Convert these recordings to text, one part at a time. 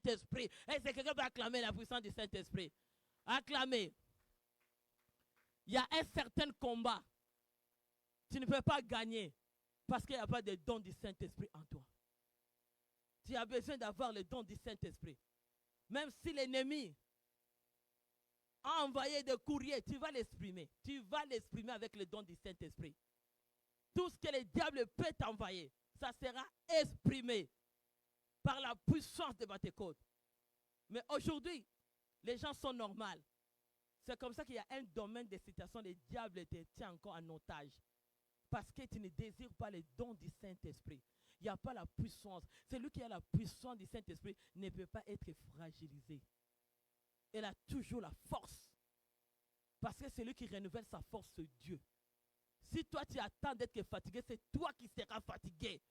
Saint-Esprit. Est-ce que quelqu'un peut acclamer la puissance du Saint-Esprit? Acclamer. Il y a un certain combat. Tu ne peux pas gagner parce qu'il n'y a pas de don du Saint-Esprit en toi. Tu as besoin d'avoir le don du Saint-Esprit. Même si l'ennemi a envoyé des courriers, tu vas l'exprimer. Tu vas l'exprimer avec le don du Saint-Esprit. Tout ce que le diable peut t'envoyer, ça sera exprimé par la puissance de Pentecôte. Mais aujourd'hui, les gens sont normaux. C'est comme ça qu'il y a un domaine de situation, le diable te tient encore en otage. Parce que tu ne désires pas les dons du Saint-Esprit. Il n'y a pas la puissance. Celui qui a la puissance du Saint-Esprit ne peut pas être fragilisé. Il a toujours la force. Parce que celui qui renouvelle sa force, c'est Dieu. Si toi tu attends d'être fatigué, c'est toi qui seras fatigué.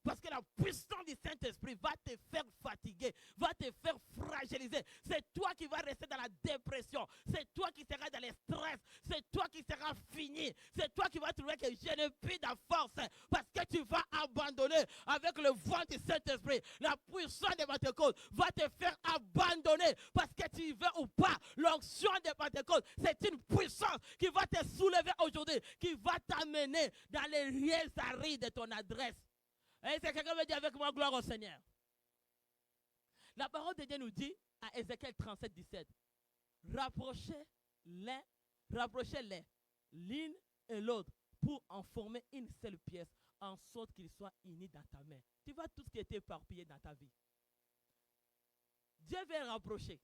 Parce que la puissance du Saint-Esprit va te faire fatiguer, va te faire fragiliser. C'est toi qui vas rester dans la dépression. C'est toi qui seras dans le stress. C'est toi qui seras fini. C'est toi qui vas trouver que je n'ai plus de force. Parce que tu vas abandonner avec le vent du Saint-Esprit. La puissance de Pentecôte va te faire abandonner. Parce que tu veux ou pas, l'onction de Pentecôte, c'est une puissance qui va te soulever aujourd'hui, qui va t'amener dans les réels arrêts de ton adresse. Et c'est quelqu'un me dit avec moi, gloire au Seigneur. La parole de Dieu nous dit à Ézéchiel 37, 17, rapprochez-les l'une et l'autre pour en former une seule pièce, en sorte qu'ils soient unis dans ta main. Tu vois tout ce qui était éparpillé dans ta vie. Dieu veut rapprocher.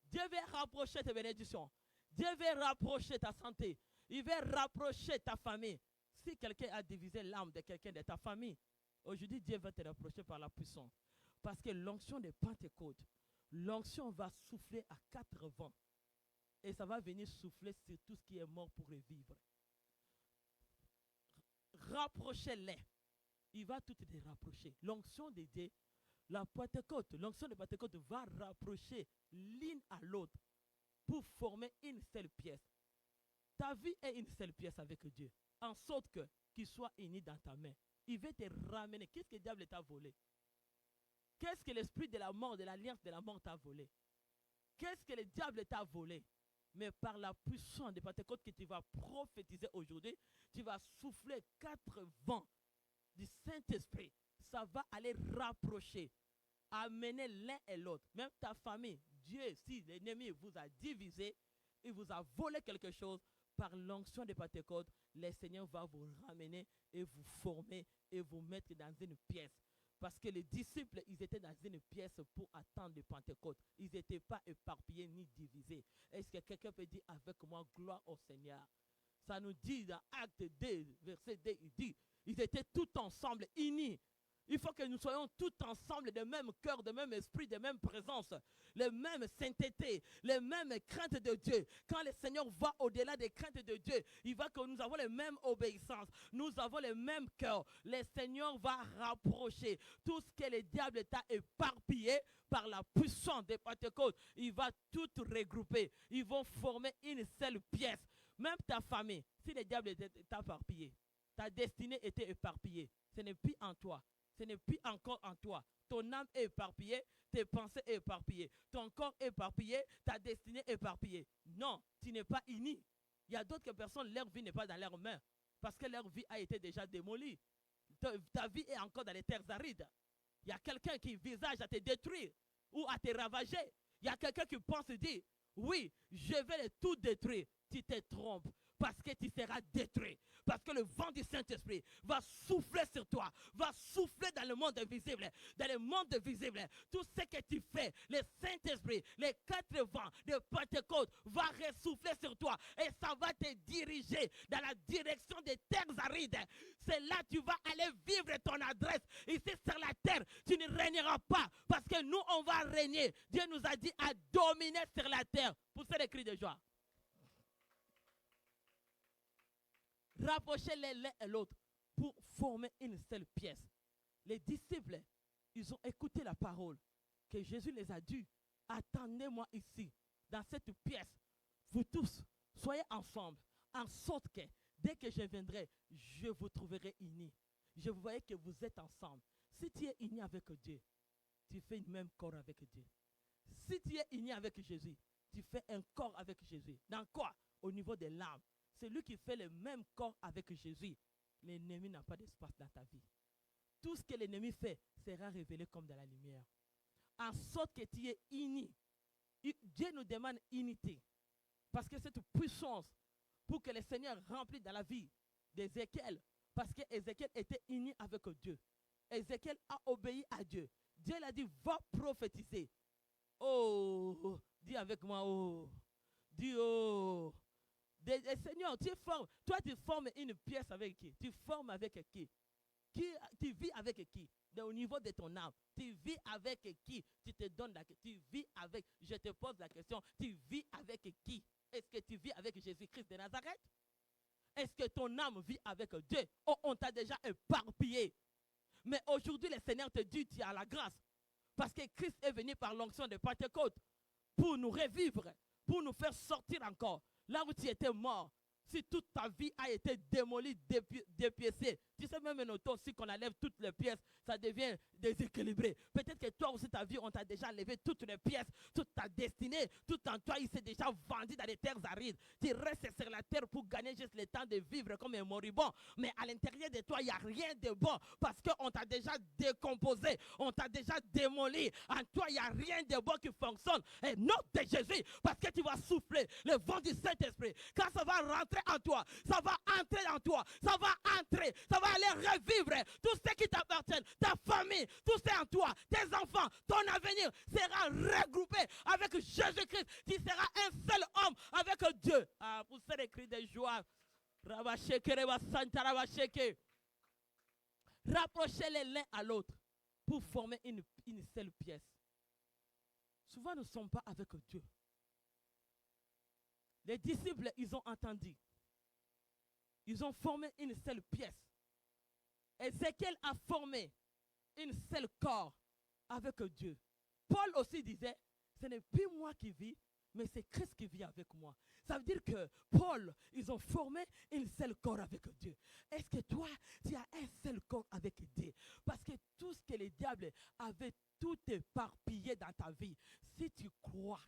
Dieu veut rapprocher tes bénédictions. Dieu veut rapprocher ta santé. Il veut rapprocher ta famille. Si quelqu'un a divisé l'âme de quelqu'un de ta famille, aujourd'hui, Dieu va te rapprocher par la puissance. Parce que l'onction de Pentecôte, l'onction va souffler à 4 vents. Et ça va venir souffler sur tout ce qui est mort pour revivre. Rapprochez-les. Il va tout te rapprocher. L'onction de Dieu, la Pentecôte, l'onction de Pentecôte va rapprocher l'une à l'autre pour former une seule pièce. Ta vie est une seule pièce avec Dieu. En sorte qu'il soit uni dans ta main. Il veut te ramener. Qu'est-ce que le diable t'a volé? Qu'est-ce que l'esprit de la mort, de l'alliance de la mort t'a volé? Qu'est-ce que le diable t'a volé? Mais par la puissance de Pentecôte que tu vas prophétiser aujourd'hui, tu vas souffler 4 vents du Saint-Esprit. Ça va aller rapprocher, amener l'un et l'autre. Même ta famille, Dieu, si l'ennemi vous a divisé, il vous a volé quelque chose, par l'onction de Pentecôte, le Seigneur va vous ramener et vous former et vous mettre dans une pièce. Parce que les disciples, ils étaient dans une pièce pour attendre le Pentecôte. Ils n'étaient pas éparpillés ni divisés. Est-ce que quelqu'un peut dire avec moi, gloire au Seigneur? Ça nous dit dans Acte 2, verset 2, il dit, ils étaient tous ensemble, unis. Il faut que nous soyons tous ensemble de même cœur, de même esprit, de même présence, les mêmes sainteté, les mêmes craintes de Dieu. Quand le Seigneur va au-delà des craintes de Dieu, il va que nous avons les mêmes obéissances, nous avons les mêmes cœurs. Le Seigneur va rapprocher tout ce que le diable t'a éparpillé par la puissance de Pentecôte. Il va tout regrouper. Ils vont former une seule pièce. Même ta famille, si le diable t'a éparpillé, ta destinée était éparpillée, ce n'est plus en toi. Ce n'est plus encore en toi. Ton âme est éparpillée, tes pensées sont éparpillées, ton corps est éparpillé, ta destinée est éparpillée. Non, tu n'es pas uni. Il y a d'autres personnes, leur vie n'est pas dans leurs mains parce que leur vie a été déjà démolie. Ta vie est encore dans les terres arides. Il y a quelqu'un qui visage à te détruire ou à te ravager. Il y a quelqu'un qui pense dire, oui, je vais tout détruire. Tu te trompes. Parce que tu seras détruit. Parce que le vent du Saint-Esprit va souffler sur toi. Va souffler dans le monde invisible. Dans le monde visible. Tout ce que tu fais, le Saint-Esprit, les 4 vents de Pentecôte va ressouffler sur toi. Et ça va te diriger dans la direction des terres arides. C'est là que tu vas aller vivre ton adresse. Ici sur la terre, tu ne régneras pas. Parce que nous, on va régner. Dieu nous a dit à dominer sur la terre. Poussez les cris de joie. Rapprochez-les l'un et l'autre pour former une seule pièce. Les disciples, ils ont écouté la parole que Jésus les a dit. Attendez-moi ici, dans cette pièce. Vous tous, soyez ensemble, en sorte que dès que je viendrai, je vous trouverai unis. Je voyais que vous êtes ensemble. Si tu es uni avec Dieu, tu fais un même corps avec Dieu. Si tu es uni avec Jésus, tu fais un corps avec Jésus. Dans quoi? Au niveau de l'âme. C'est lui qui fait le même corps avec Jésus. L'ennemi n'a pas d'espace dans ta vie. Tout ce que l'ennemi fait sera révélé comme de la lumière. En sorte que tu es uni. Dieu nous demande unité. Parce que cette puissance, pour que le Seigneur remplisse dans la vie d'Ézéchiel, parce qu'Ézéchiel était uni avec Dieu. Ézéchiel a obéi à Dieu. Dieu l'a dit, va prophétiser. Oh, dis avec moi, oh. Dis, oh. Seigneur, toi tu formes une pièce avec qui? Tu formes avec qui? Tu vis avec qui? Au niveau de ton âme, tu vis avec qui? Tu te donnes tu vis avec, je te pose la question, tu vis avec qui? Est-ce que tu vis avec Jésus-Christ de Nazareth? Est-ce que ton âme vit avec Dieu? Oh, on t'a déjà éparpillé. Mais aujourd'hui, le Seigneur te dit, tu as la grâce. Parce que Christ est venu par l'onction de Pentecôte pour nous revivre, pour nous faire sortir encore. Là où tu étais mort, si toute ta vie a été démolie, dépiécée, tu sais même un auto, si qu'on enlève toutes les pièces, ça devient déséquilibré. Peut-être que toi aussi, ta vie, on t'a déjà enlevé toutes les pièces, toute ta destinée, tout en toi, il s'est déjà vendu dans les terres arides. Tu restes sur la terre pour gagner juste le temps de vivre comme un moribond. Mais à l'intérieur de toi, il n'y a rien de bon parce qu'on t'a déjà décomposé, on t'a déjà démoli. En toi, il n'y a rien de bon qui fonctionne. Et non de Jésus, parce que tu vas souffler le vent du Saint-Esprit. Quand ça va rentrer en toi, ça va entrer en toi, ça va entrer, ça va aller revivre tout ce qui t'appartient, ta famille, tout ce en toi, tes enfants, ton avenir sera regroupé avec Jésus-Christ. Tu seras un seul homme avec Dieu. Ah, pour ces cris de joie. Rapprochez-les l'un à l'autre pour former une seule pièce. Souvent, nous ne sommes pas avec Dieu. Les disciples, ils ont entendu. Ils ont formé une seule pièce. Ézéchiel a formé une seule corps avec Dieu. Paul aussi disait, ce n'est plus moi qui vis, mais c'est Christ qui vit avec moi. Ça veut dire que Paul, ils ont formé une seule corps avec Dieu. Est-ce que toi, tu as un seul corps avec Dieu? Parce que tout ce que le diable avait tout éparpillé dans ta vie, si tu crois,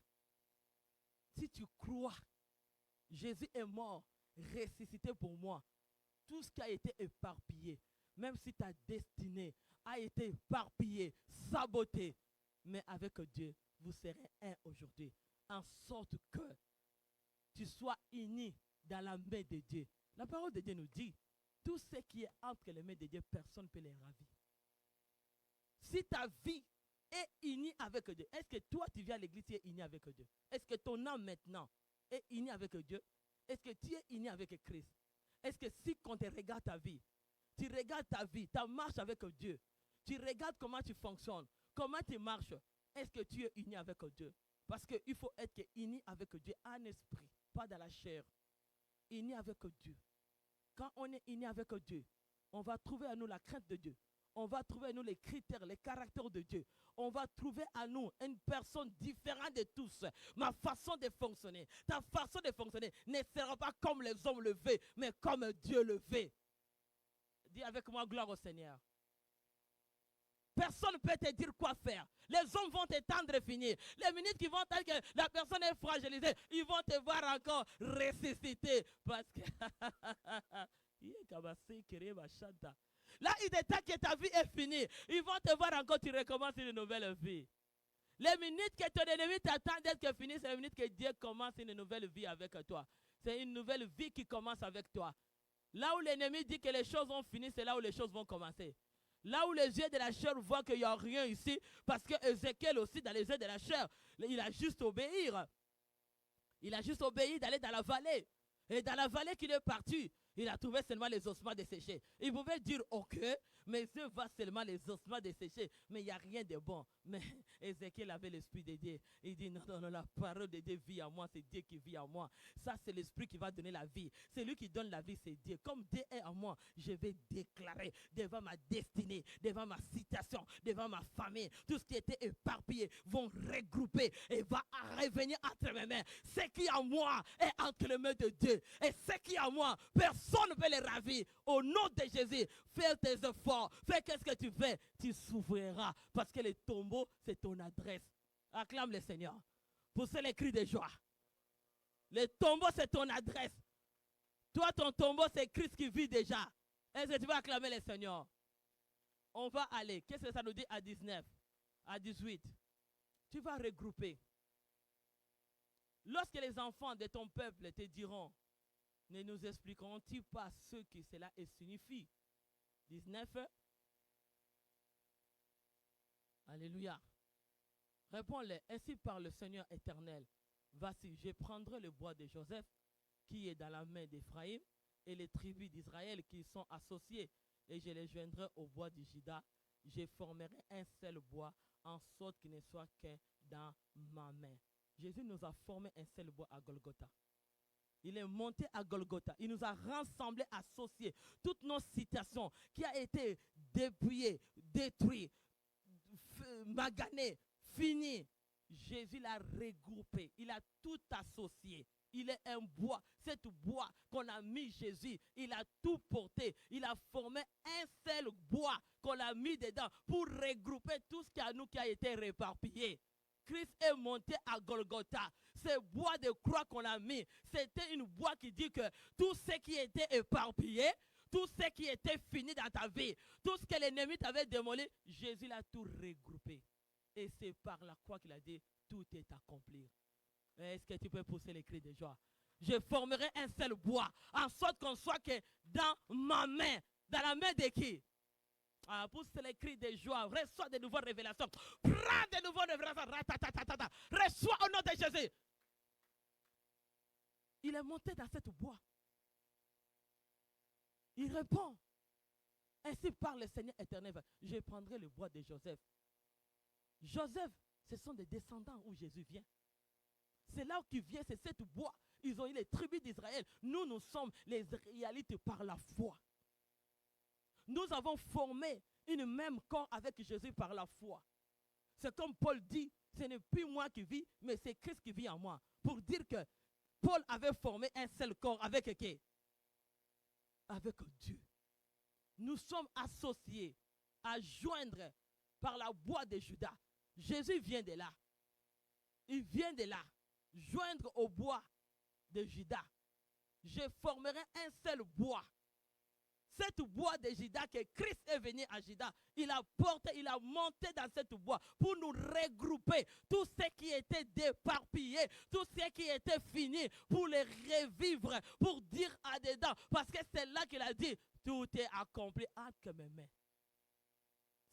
Jésus est mort, ressuscité pour moi. Tout ce qui a été éparpillé, même si ta destinée a été éparpillée, sabotée, mais avec Dieu, vous serez un aujourd'hui. En sorte que tu sois uni dans la main de Dieu. La parole de Dieu nous dit, tout ce qui est entre les mains de Dieu, personne ne peut les ravir. Si ta vie est unie avec Dieu, est-ce que toi tu viens à l'église, tu es uni avec Dieu? Est-ce que ton âme maintenant est unie avec Dieu? Est-ce que tu es uni avec Christ? Est-ce que si quand tu regardes ta vie, tu regardes ta vie, ta marche avec Dieu, tu regardes comment tu fonctionnes, comment tu marches, est-ce que tu es uni avec Dieu? Parce qu'il faut être uni avec Dieu en esprit, pas dans la chair. Uni avec Dieu. Quand on est uni avec Dieu, on va trouver à nous la crainte de Dieu. On va trouver à nous les critères, les caractères de Dieu. On va trouver à nous une personne différente de tous. Ma façon de fonctionner, ta façon de fonctionner ne sera pas comme les hommes le veulent, mais comme Dieu le veut. Dis avec moi, gloire au Seigneur. Personne ne peut te dire quoi faire. Les hommes vont t'étendre et finir. Les minutes qui vont dire que la personne est fragilisée, ils vont te voir encore ressusciter. Parce que là, il est temps que ta vie est finie. Ils vont te voir encore, tu recommences une nouvelle vie. Les minutes que ton ennemi t'attend d'être fini, c'est les minutes que Dieu commence une nouvelle vie avec toi. C'est une nouvelle vie qui commence avec toi. Là où l'ennemi dit que les choses ont fini, c'est là où les choses vont commencer. Là où les yeux de la chair voient qu'il n'y a rien ici, parce que Ézéchiel aussi, dans les yeux de la chair, il a juste obéir. Il a juste obéi d'aller dans la vallée. Et dans la vallée qu'il est parti, il a trouvé seulement les ossements desséchés. Il pouvait dire, ok, mes yeux voient seulement les ossements desséchés, mais il n'y a rien de bon. Mais Ézéchiel avait l'esprit de Dieu. Il dit, non, non, non, la parole de Dieu vit en moi, c'est Dieu qui vit en moi. Ça, c'est l'esprit qui va donner la vie. C'est lui qui donne la vie, c'est Dieu. Comme Dieu est en moi, je vais déclarer devant ma destinée, devant ma situation, devant ma famille, tout ce qui était éparpillé vont regrouper et va revenir entre mes mains. Ce qui est en moi est entre les mains de Dieu. Et ce qui est en moi, personne personne ne peut les ravir. Au nom de Jésus, fais tes efforts. Fais qu'est-ce que tu fais. Tu souffriras. Parce que les tombeaux, c'est ton adresse. Acclame le Seigneur. Poussez les cris de joie. Les tombeaux, c'est ton adresse. Toi, ton tombeau, c'est Christ qui vit déjà. Est-ce que tu vas acclamer le Seigneur? On va aller. Qu'est-ce que ça nous dit à 19, à 18? Tu vas regrouper. Lorsque les enfants de ton peuple te diront, ne nous expliquerons-ils pas ce que cela signifie? 19. Alléluia. Réponds-les. Ainsi par le Seigneur éternel. Voici, je prendrai le bois de Joseph qui est dans la main d'Éphraïm et les tribus d'Israël qui y sont associées et je les joindrai au bois de Juda. Je formerai un seul bois en sorte qu'il ne soit que dans ma main. Jésus nous a formé un seul bois à Golgotha. Il est monté à Golgotha. Il nous a rassemblés, associés. Toutes nos situations qui a été dépouillées, détruites, maganées, finies. Jésus l'a regroupé. Il a tout associé. Il est un bois. Cet bois qu'on a mis Jésus, il a tout porté. Il a formé un seul bois qu'on a mis dedans pour regrouper tout ce qui a nous qui a été réparpillé. Christ est monté à Golgotha. Ce bois de croix qu'on a mis, c'était une bois qui dit que tout ce qui était éparpillé, tout ce qui était fini dans ta vie, tout ce que l'ennemi t'avait démoli, Jésus l'a tout regroupé. Et c'est par la croix qu'il a dit, tout est accompli. Est-ce que tu peux pousser les cris de joie? Je formerai un seul bois, en sorte qu'on soit que dans ma main, dans la main de qui? Ah, pousse les cris de joie, reçois de nouvelles révélations. Prends de nouvelles révélations. Reçois au nom de Jésus. Il est monté dans cette bois. Il répond. Ainsi parle le Seigneur éternel. Je prendrai le bois de Joseph. Joseph, ce sont des descendants où Jésus vient. C'est là qu'il vient, c'est cette bois. Ils ont eu les tribus d'Israël. Nous, nous sommes les Israélites par la foi. Nous avons formé une même corps avec Jésus par la foi. C'est comme Paul dit, ce n'est plus moi qui vis, mais c'est Christ qui vit en moi. Pour dire que Paul avait formé un seul corps avec qui? Avec Dieu. Nous sommes associés à joindre par la bois de Juda. Jésus vient de là. Il vient de là. Joindre au bois de Juda. Je formerai un seul bois. Cette bois de Juda que Christ est venu à Juda, il a porté, il a monté dans cette bois pour nous regrouper tout ce qui était déparpillé, tout ce qui était fini, pour les revivre, pour dire à dedans, parce que c'est là qu'il a dit, tout est accompli entre mes mains.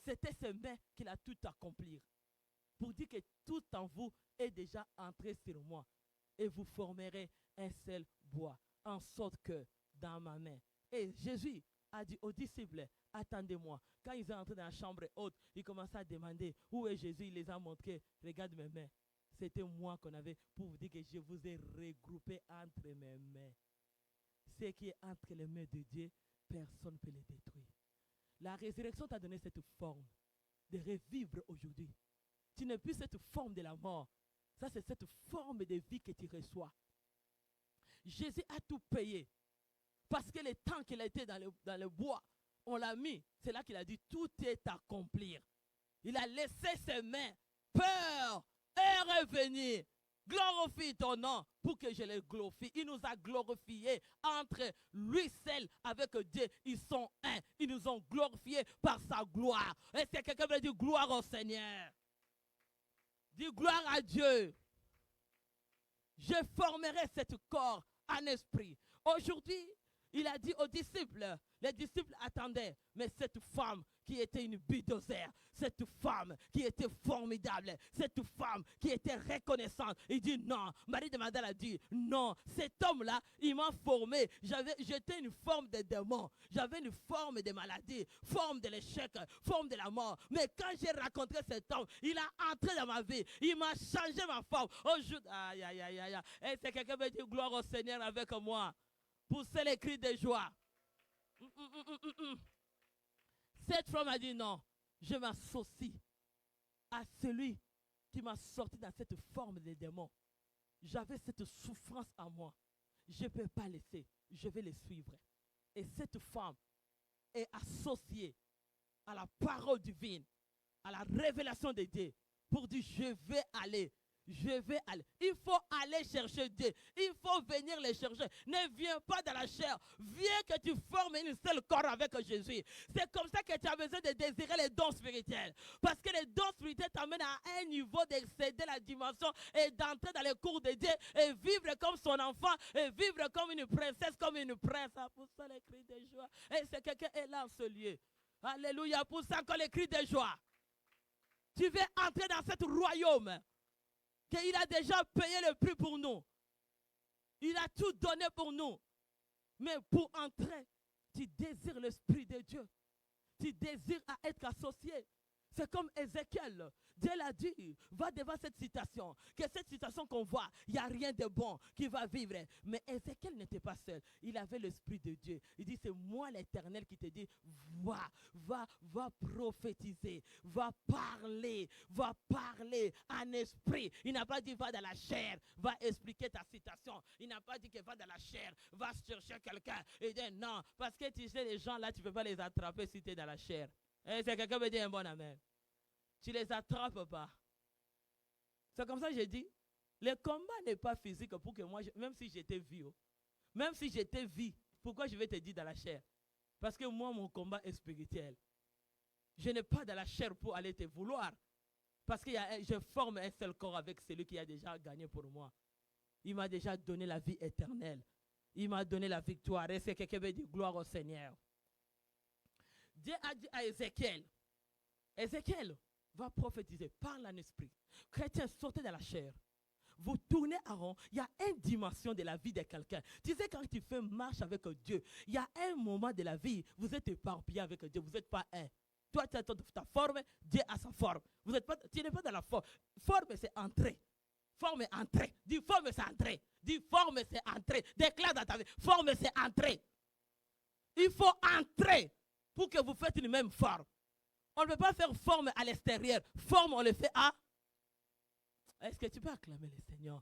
C'était ses mains qu'il a tout accompli. Pour dire que tout en vous est déjà entré sur moi. Et vous formerez un seul bois, en sorte que dans ma main. Et Jésus a dit aux disciples, attendez-moi. Quand ils sont entrés dans la chambre haute, ils commençaient à demander, où est Jésus? Il les a montrés, regarde mes mains. C'était moi qu'on avait pour vous dire que je vous ai regroupé entre mes mains. Ce qui est entre les mains de Dieu, personne ne peut le détruire. La résurrection t'a donné cette forme de revivre aujourd'hui. Tu n'es plus cette forme de la mort. Ça, c'est cette forme de vie que tu reçois. Jésus a tout payé. Parce que le temps qu'il a été dans le bois, on l'a mis. C'est là qu'il a dit, tout est accompli. Il a laissé ses mains. Peur est revenu. Glorifie ton nom pour que je le glorifie. Il nous a glorifiés entre lui seul avec Dieu. Ils sont un. Ils nous ont glorifiés par sa gloire. Est-ce que quelqu'un veut dire gloire au Seigneur? Dis gloire à Dieu. Je formerai cet corps en esprit. Aujourd'hui, il a dit aux disciples, les disciples attendaient, mais cette femme qui était une bulldozer, cette femme qui était formidable, cette femme qui était reconnaissante, il dit non, Marie de Magdala a dit non, cet homme-là, il m'a formé, j'étais une forme de démon, j'avais une forme de maladie, forme de l'échec, forme de la mort, mais quand j'ai rencontré cet homme, il a entré dans ma vie, il m'a changé ma forme. Aujourd'hui, aïe, aïe, aïe, aïe, est-ce que quelqu'un veut dire gloire au Seigneur avec moi? Poussez les cris de joie. Cette femme a dit non, je m'associe à celui qui m'a sorti dans cette forme de démon. J'avais cette souffrance en moi. Je ne peux pas laisser, je vais le suivre. Et cette femme est associée à la parole divine, à la révélation de Dieu, pour dire je vais aller. Je vais aller. Il faut aller chercher Dieu. Il faut venir les chercher. Ne viens pas dans la chair. Viens que tu formes une seule corps avec Jésus. C'est comme ça que tu as besoin de désirer les dons spirituels. Parce que les dons spirituels t'amènent à un niveau d'excéder la dimension et d'entrer dans les cours de Dieu et vivre comme son enfant et vivre comme une princesse, comme une prince. Ah, pour ça les cris de joie. Et c'est quelqu'un est là en ce lieu. Alléluia. Pour ça qu'on les cris de joie. Tu veux entrer dans ce royaume qu'il a déjà payé le prix pour nous. Il a tout donné pour nous. Mais pour entrer, tu désires l'Esprit de Dieu. Tu désires à être associé. C'est comme Ézéchiel. Dieu l'a dit, va devant cette situation. Que cette situation qu'on voit, il n'y a rien de bon qui va vivre. Mais Ézéchiel n'était pas seul. Il avait l'Esprit de Dieu. Il dit, c'est moi l'Éternel qui te dit, va prophétiser, va parler en esprit. Il n'a pas dit, va dans la chair, va expliquer ta situation. Il n'a pas dit que va dans la chair, va chercher quelqu'un. Il dit, non, parce que tu sais, les gens là, tu ne peux pas les attraper si tu es dans la chair. Et c'est quelqu'un qui me dit un bon amen. Tu les attrapes pas. C'est comme ça que j'ai dit. Le combat n'est pas physique pour que moi, même si j'étais vieux, pourquoi je vais te dire dans la chair? Parce que moi, mon combat est spirituel. Je n'ai pas dans la chair pour aller te vouloir. Parce que je forme un seul corps avec celui qui a déjà gagné pour moi. Il m'a déjà donné la vie éternelle. Il m'a donné la victoire. Et c'est quelqu'un qui veut dire gloire au Seigneur. Dieu a dit à Ézéchiel, Ézéchiel va prophétiser, parle en esprit. Chrétiens, sortez de la chair. Vous tournez à rond, il y a une dimension de la vie de quelqu'un. Tu sais, quand tu fais marche avec Dieu, il y a un moment de la vie, vous êtes éparpillé avec Dieu, vous n'êtes pas un. Toi, tu as ta forme, Dieu a sa forme. Tu n'es pas dans la forme. Forme, c'est entrer. Forme, entrer. Dis forme, c'est entrer. Dis forme, c'est entrer. Déclare dans ta vie, forme, c'est entrer. Il faut entrer pour que vous faites une même forme. On ne peut pas faire forme à l'extérieur. Forme, on le fait à... Est-ce que tu peux acclamer le Seigneur?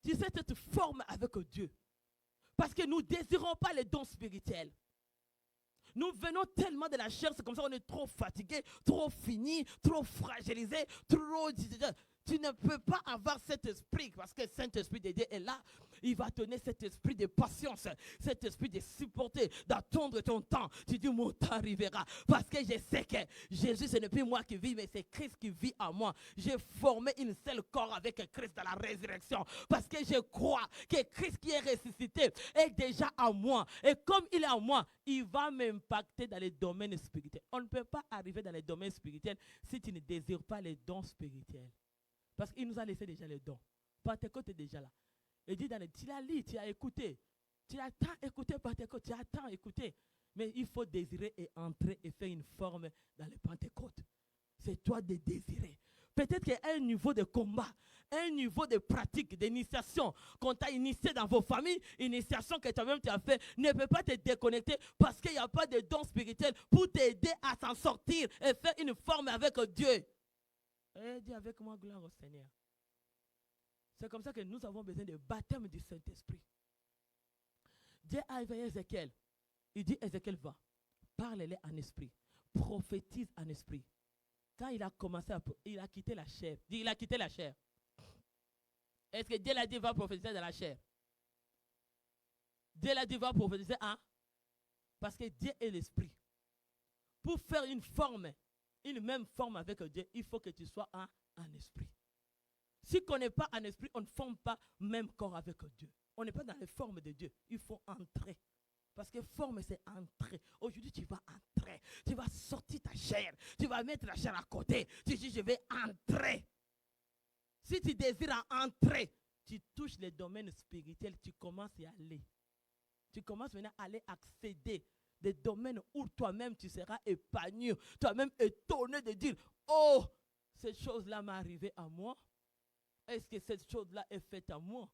Tu sais, cette forme avec Dieu. Parce que nous ne désirons pas les dons spirituels. Nous venons tellement de la chair, c'est comme ça qu'on est trop fatigué, trop fini, trop fragilisé, trop... Tu ne peux pas avoir cet esprit parce que Saint-Esprit de Dieu est là. Il va donner cet esprit de patience, cet esprit de supporter, d'attendre ton temps. Tu dis, mon temps arrivera. Parce que je sais que Jésus, ce n'est plus moi qui vis, mais c'est Christ qui vit en moi. J'ai formé une seule corps avec Christ dans la résurrection. Parce que je crois que Christ qui est ressuscité est déjà en moi. Et comme il est en moi, il va m'impacter dans les domaines spirituels. On ne peut pas arriver dans les domaines spirituels si tu ne désires pas les dons spirituels. Parce qu'il nous a laissé déjà les dons. Pentecôte est déjà là. Il dit, tu l'as lu, tu as écouté. Tu as tant écouté Pentecôte, tu as tant écouté. Mais il faut désirer et entrer et faire une forme dans le Pentecôte. C'est toi de désirer. Peut-être qu'il y a un niveau de combat, un niveau de pratique, d'initiation qu'on t'a initié dans vos familles, initiation que toi-même tu as fait, ne peut pas te déconnecter parce qu'il n'y a pas de dons spirituels pour t'aider à s'en sortir et faire une forme avec Dieu. Et dis avec moi, gloire au Seigneur. C'est comme ça que nous avons besoin de baptême du Saint-Esprit. Dieu a éveillé Ézéchiel. Il dit, Ézéchiel va, parle-les en esprit, prophétise en esprit. Quand il a commencé il a quitté la chair. Dis, il a quitté la chair. Est-ce que Dieu l'a dit, va prophétiser dans la chair? Dieu l'a dit, va prophétiser en... Parce que Dieu est l'esprit. Pour faire une forme, une même forme avec Dieu, il faut que tu sois en esprit. Si on n'est pas en esprit, on ne forme pas même corps avec Dieu. On n'est pas dans les formes de Dieu. Il faut entrer. Parce que forme, c'est entrer. Aujourd'hui, tu vas entrer. Tu vas sortir ta chair. Tu vas mettre la chair à côté. Tu dis, je vais entrer. Si tu désires entrer, tu touches les domaines spirituels, tu commences à y aller. Tu commences maintenant à aller accéder des domaines où toi-même tu seras épanoui, toi-même étonné de dire, oh, cette chose-là m'est arrivée à moi. Est-ce que cette chose-là est faite à moi?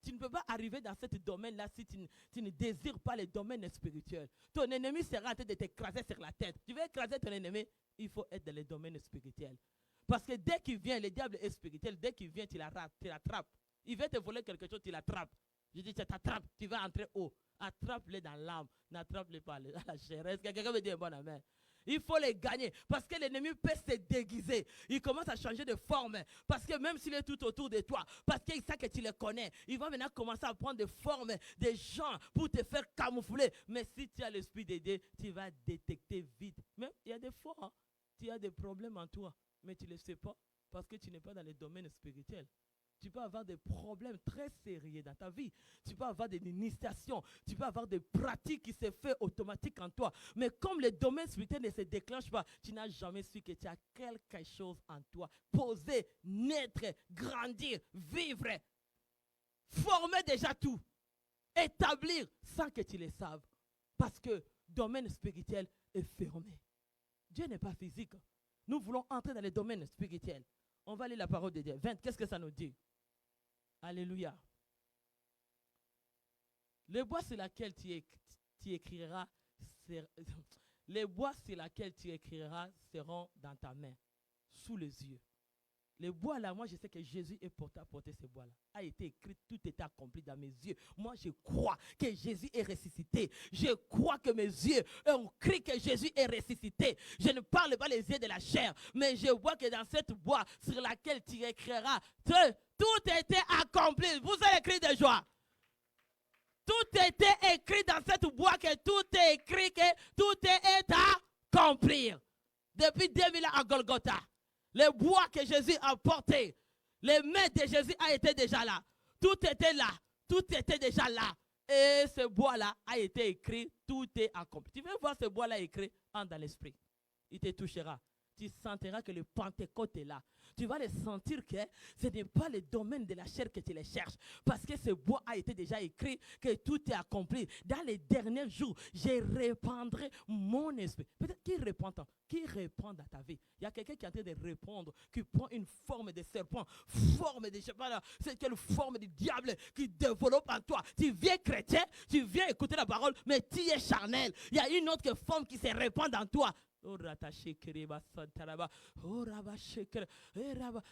Tu ne peux pas arriver dans ce domaine-là si tu ne désires pas les domaines spirituels. Ton ennemi sera en train de t'écraser sur la tête. Tu veux écraser ton ennemi, il faut être dans les domaines spirituels. Parce que dès qu'il vient, le diable est spirituel, dès qu'il vient, tu l'attrapes. Il veut te voler quelque chose, tu l'attrapes. Je dis, tu t'attrapes, tu vas entrer haut. Attrape-les dans l'âme, n'attrape-les pas à la chair. Est-ce que quelqu'un veut dire un bon amen? Il faut les gagner parce que l'ennemi peut se déguiser. Il commence à changer de forme parce que même s'il est tout autour de toi, parce qu'il sait que tu les connais, il va maintenant commencer à prendre des formes des gens pour te faire camoufler. Mais si tu as l'esprit d'aider, tu vas détecter vite. Même il y a des fois, hein, tu as des problèmes en toi, mais tu ne le sais pas parce que tu n'es pas dans le domaine spirituel. Tu peux avoir des problèmes très sérieux dans ta vie. Tu peux avoir des initiations. Tu peux avoir des pratiques qui se font automatiques en toi. Mais comme le domaine spirituel ne se déclenche pas, tu n'as jamais su que tu as quelque chose en toi. Poser, naître, grandir, vivre, former déjà tout. Établir sans que tu le saves. Parce que le domaine spirituel est fermé. Dieu n'est pas physique. Nous voulons entrer dans le domaine spirituel. On va lire la parole de Dieu. 20, qu'est-ce que ça nous dit? Alléluia. Les bois sur lesquels tu écriras, les bois sur lesquels tu écriras seront dans ta main, sous les yeux. Les bois là, moi je sais que Jésus est porté à porter ces bois là. A été écrit, tout est accompli dans mes yeux. Moi je crois que Jésus est ressuscité. Je crois que mes yeux ont cru que Jésus est ressuscité. Je ne parle pas les yeux de la chair, mais je vois que dans cette bois sur laquelle tu écriras, tout était accompli. Vous avez écrit de joie. Tout était écrit dans cette boîte, que tout est écrit, que tout est à accomplir. Depuis 2000 ans à Golgotha, le bois que Jésus a porté, les mains de Jésus a été déjà là. Tout était là. Tout était déjà là. Et ce bois-là a été écrit, tout est accompli. Tu veux voir ce bois-là écrit? Entre dans l'esprit. Il te touchera. Tu sentiras que le Pentecôte est là. Tu vas le sentir que ce n'est pas le domaine de la chair que tu les cherches. Parce que ce bois a été déjà écrit, que tout est accompli. Dans les derniers jours, je répandrai mon esprit. Peut-être qui répand, qui répand à ta vie. Il y a quelqu'un qui est en train de répondre, qui prend une forme de serpent, forme de, je sais pas là, c'est quelle forme de diable qui développe en toi. Tu viens chrétien, tu viens écouter la parole, mais tu es charnel. Il y a une autre forme qui se répand en toi.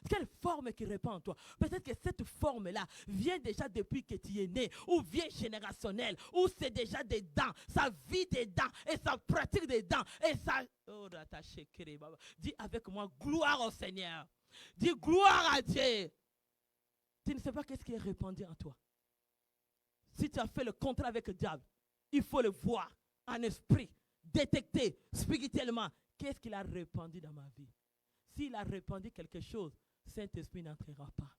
Quelle forme qui répand en toi? Peut-être que cette forme-là vient déjà depuis que tu es né, ou vient générationnelle, ou c'est déjà dedans, ça vit dedans, et ça pratique dedans, et ça... Dis avec moi, gloire au Seigneur. Dis gloire à Dieu. Tu ne sais pas qu'est-ce qui est répandu en toi. Si tu as fait le contrat avec le diable, il faut le voir en esprit. Détecter spirituellement qu'est-ce qu'il a répandu dans ma vie. S'il a répandu quelque chose, Saint-Esprit n'entrera pas.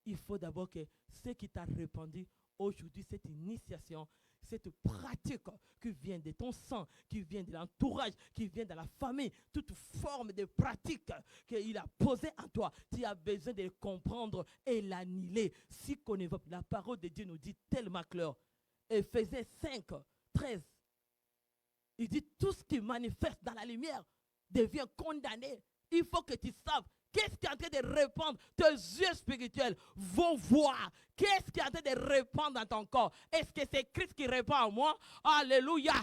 Il faut d'abord que ce qui t'a répandu aujourd'hui, cette initiation, cette pratique qui vient de ton sang, qui vient de l'entourage, qui vient de la famille, toute forme de pratique qu'il a posée en toi, tu as besoin de comprendre et l'annihiler. Si la parole de Dieu nous dit tellement clair. Éphésiens 5, 13. Il dit tout ce qui manifeste dans la lumière devient condamné. Il faut que tu saches qu'est-ce qui est en train de répandre. Tes yeux spirituels vont voir. Qu'est-ce qui est en train de répandre dans ton corps? Est-ce que c'est Christ qui répand en moi? Alléluia.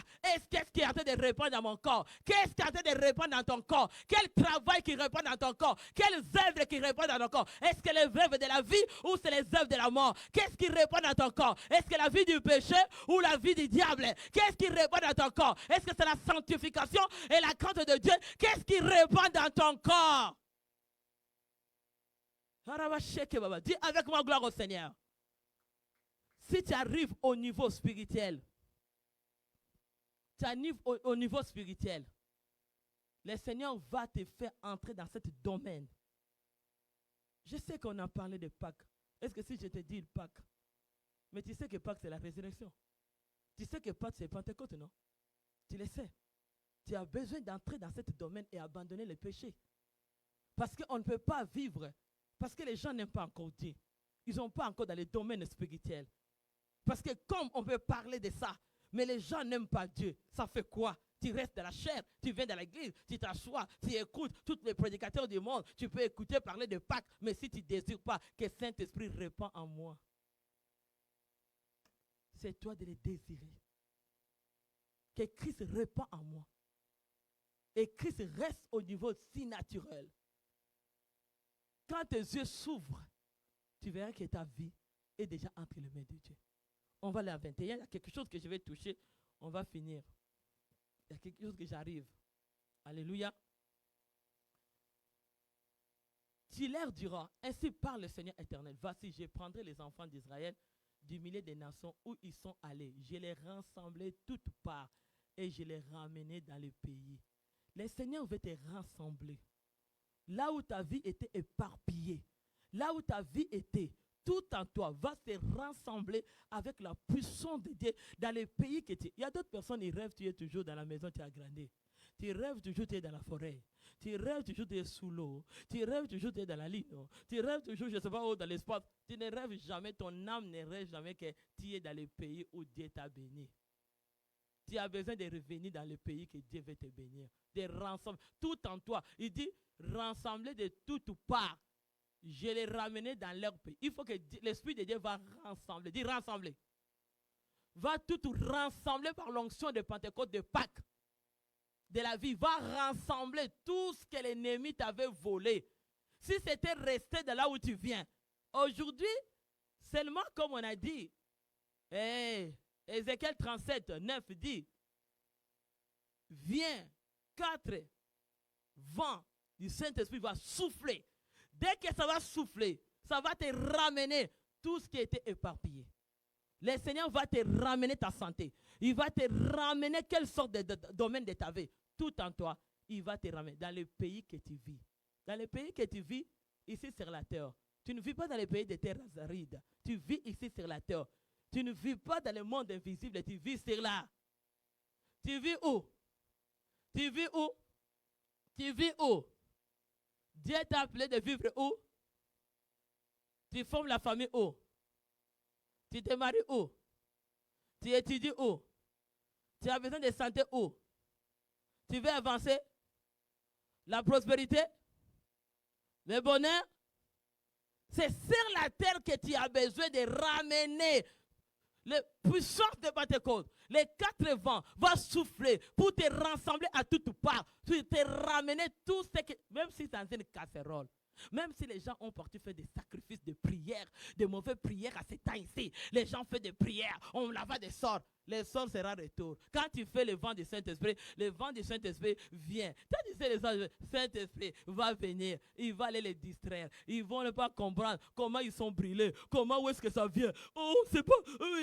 Qu'est-ce qui est en train de répandre dans mon corps? Qu'est-ce qui est en train de répandre dans ton corps? Quel travail qui répand dans ton corps? Quelles œuvres qui répandent dans ton corps? Est-ce que les œuvres de la vie ou c'est les œuvres de la mort? Qu'est-ce qui répand dans ton corps? Est-ce que la vie du péché ou la vie du diable? Qu'est-ce qui répand dans ton corps? Est-ce que c'est la sanctification et la crainte de Dieu? Qu'est-ce qui répand dans ton corps? Dis avec moi gloire au Seigneur. Si tu arrives au niveau spirituel, au niveau spirituel, le Seigneur va te faire entrer dans ce domaine. Je sais qu'on a parlé de Pâques. Est-ce que si je te dis Pâques, mais tu sais que Pâques c'est la résurrection. Tu sais que Pâques c'est Pentecôte, non? Tu le sais. Tu as besoin d'entrer dans ce domaine et abandonner le péché. Parce qu'on ne peut pas vivre. Parce que les gens n'aiment pas encore Dieu. Ils ne sont pas encore dans le domaine spirituel. Parce que comme on peut parler de ça, mais les gens n'aiment pas Dieu, ça fait quoi? Tu restes dans la chair, tu viens dans l'église, tu t'assois, tu écoutes tous les prédicateurs du monde, tu peux écouter parler de Pâques, mais si tu ne désires pas que Saint-Esprit répand en moi, c'est toi de le désirer. Que Christ répand en moi. Et Christ reste au niveau si naturel. Quand tes yeux s'ouvrent, tu verras que ta vie est déjà entre les mains de Dieu. On va aller à 21. Il y a quelque chose que je vais toucher. On va finir. Il y a quelque chose que j'arrive. Alléluia. Tu leur diras, ainsi parle le Seigneur éternel. Voici, je prendrai les enfants d'Israël du milieu des nations où ils sont allés. Je les rassemblerai toutes parts et je les ramenerai dans le pays. Le Seigneur veut te rassembler. Là où ta vie était éparpillée, là où ta vie était, tout en toi va se rassembler avec la puissance de Dieu dans les pays que tu es. Il y a d'autres personnes qui rêvent, tu es toujours dans la maison, tu as grandi. Tu rêves toujours, tu es dans la forêt. Tu rêves toujours, tu es sous l'eau. Tu rêves toujours, tu es dans la ligne. Tu rêves toujours, je ne sais pas où, dans l'espace. Tu ne rêves jamais, ton âme ne rêve jamais que tu es dans le pays où Dieu t'a béni. Tu as besoin de revenir dans le pays que Dieu veut te bénir. De rassembler tout en toi. Il dit, rassembler de toutes parts. Je les ramener dans leur pays. Il faut que l'Esprit de Dieu va rassembler. Dis rassembler. Va tout rassembler par l'onction de Pentecôte, de Pâques. De la vie, va rassembler tout ce que l'ennemi t'avait volé. Si c'était resté de là où tu viens, aujourd'hui, seulement comme on a dit, Ézéchiel 37, 9 dit, viens, 4 vents du Saint-Esprit va souffler. Dès que ça va souffler, ça va te ramener tout ce qui était éparpillé. Le Seigneur va te ramener ta santé. Il va te ramener quelle sorte de domaine de ta vie. Tout en toi, il va te ramener dans le pays que tu vis. Dans le pays que tu vis, ici sur la terre. Tu ne vis pas dans le pays des terres arides. Tu vis ici sur la terre. Tu ne vis pas dans le monde invisible, tu vis sur là. Tu vis où? Tu vis où? Tu vis où? Dieu t'a appelé de vivre où? Tu formes la famille où? Tu te maries où? Tu étudies où? Tu as besoin de santé où? Tu veux avancer? La prospérité? Le bonheur? C'est sur la terre que tu as besoin de ramener les puissances de Pentecôte. Les 4 vents vont souffler pour te rassembler à toutes parts. Pour te ramener tout ce que, même si c'est dans une casserole. Même si les gens ont parti faire des sacrifices de prières, de mauvaises prières à ce temps ici, les gens font des prières, on lava des sorts, le sort sera retour. Quand tu fais le vent du Saint-Esprit, le vent du Saint-Esprit vient. Quand tu sais le Saint-Esprit va venir, il va aller les distraire. Ils ne vont pas comprendre comment ils sont brûlés, comment où est-ce que ça vient. Oh, c'est pas,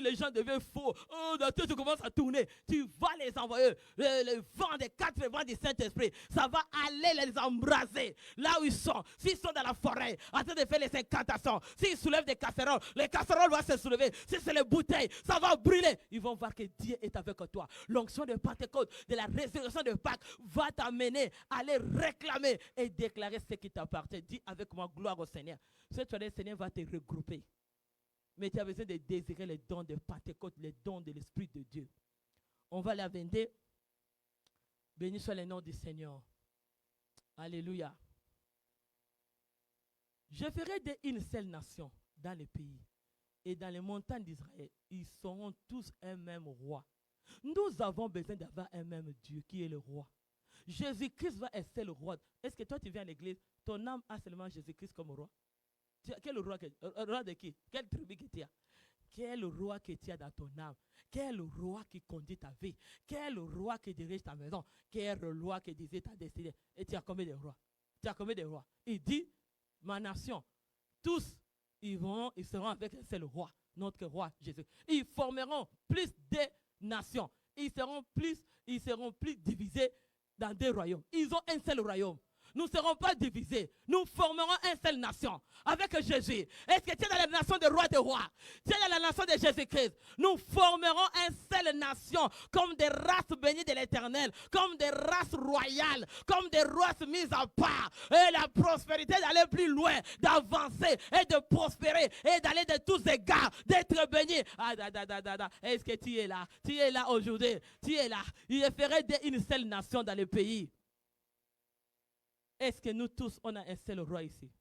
les gens deviennent faux. Oh, la tête commence à tourner. Tu vas les envoyer. Le vent des 4 vents du Saint-Esprit, ça va aller les embraser. Là où ils sont, s'ils sont dans la forêt, en train de faire les incantations, s'ils soulèvent des casseroles, les casseroles vont se soulever. Si c'est les bouteilles, ça va brûler. Ils vont voir que Dieu est avec toi. L'onction de Pentecôte, de la résurrection de Pâques, va t'amener à aller réclamer et déclarer ce qui t'appartient. Dis avec moi, gloire au Seigneur. Cette année, le Seigneur va te regrouper. Mais tu as besoin de désirer les dons de Pentecôte, les dons de l'Esprit de Dieu. On va la vendre. Béni soit le nom du Seigneur. Alléluia. Je ferai une seule nation dans le pays. Et dans les montagnes d'Israël, ils seront tous un même roi. Nous avons besoin d'avoir un même Dieu qui est le roi. Jésus-Christ va être le roi. Est-ce que toi tu viens à l'église, ton âme a seulement Jésus-Christ comme roi? Quel roi de qui? Quelle tribu que tu as? Quel roi que tu as dans ton âme? Quel roi qui conduit ta vie? Quel roi qui dirige ta maison? Quel roi qui dirige ta destinée? Et tu as combien de rois? Tu as combien de rois? Il dit, ma nation, tous, ils seront avec un seul roi, notre roi Jésus. Ils formeront plus de nations. Ils seront plus divisés dans 2 royaumes. Ils ont un seul royaume. Nous ne serons pas divisés. Nous formerons une seule nation avec Jésus. Est-ce que tu es dans la nation des rois des rois? Tu es dans la nation de Jésus-Christ. Nous formerons une seule nation comme des races bénies de l'Éternel, comme des races royales, comme des races mises à part. Et la prospérité d'aller plus loin, d'avancer et de prospérer et d'aller de tous égards, d'être béni. Est-ce que tu es là? Tu es là aujourd'hui. Tu es là. Il ferait une seule nation dans le pays. Est-ce que nous tous, on a un seul roi ici?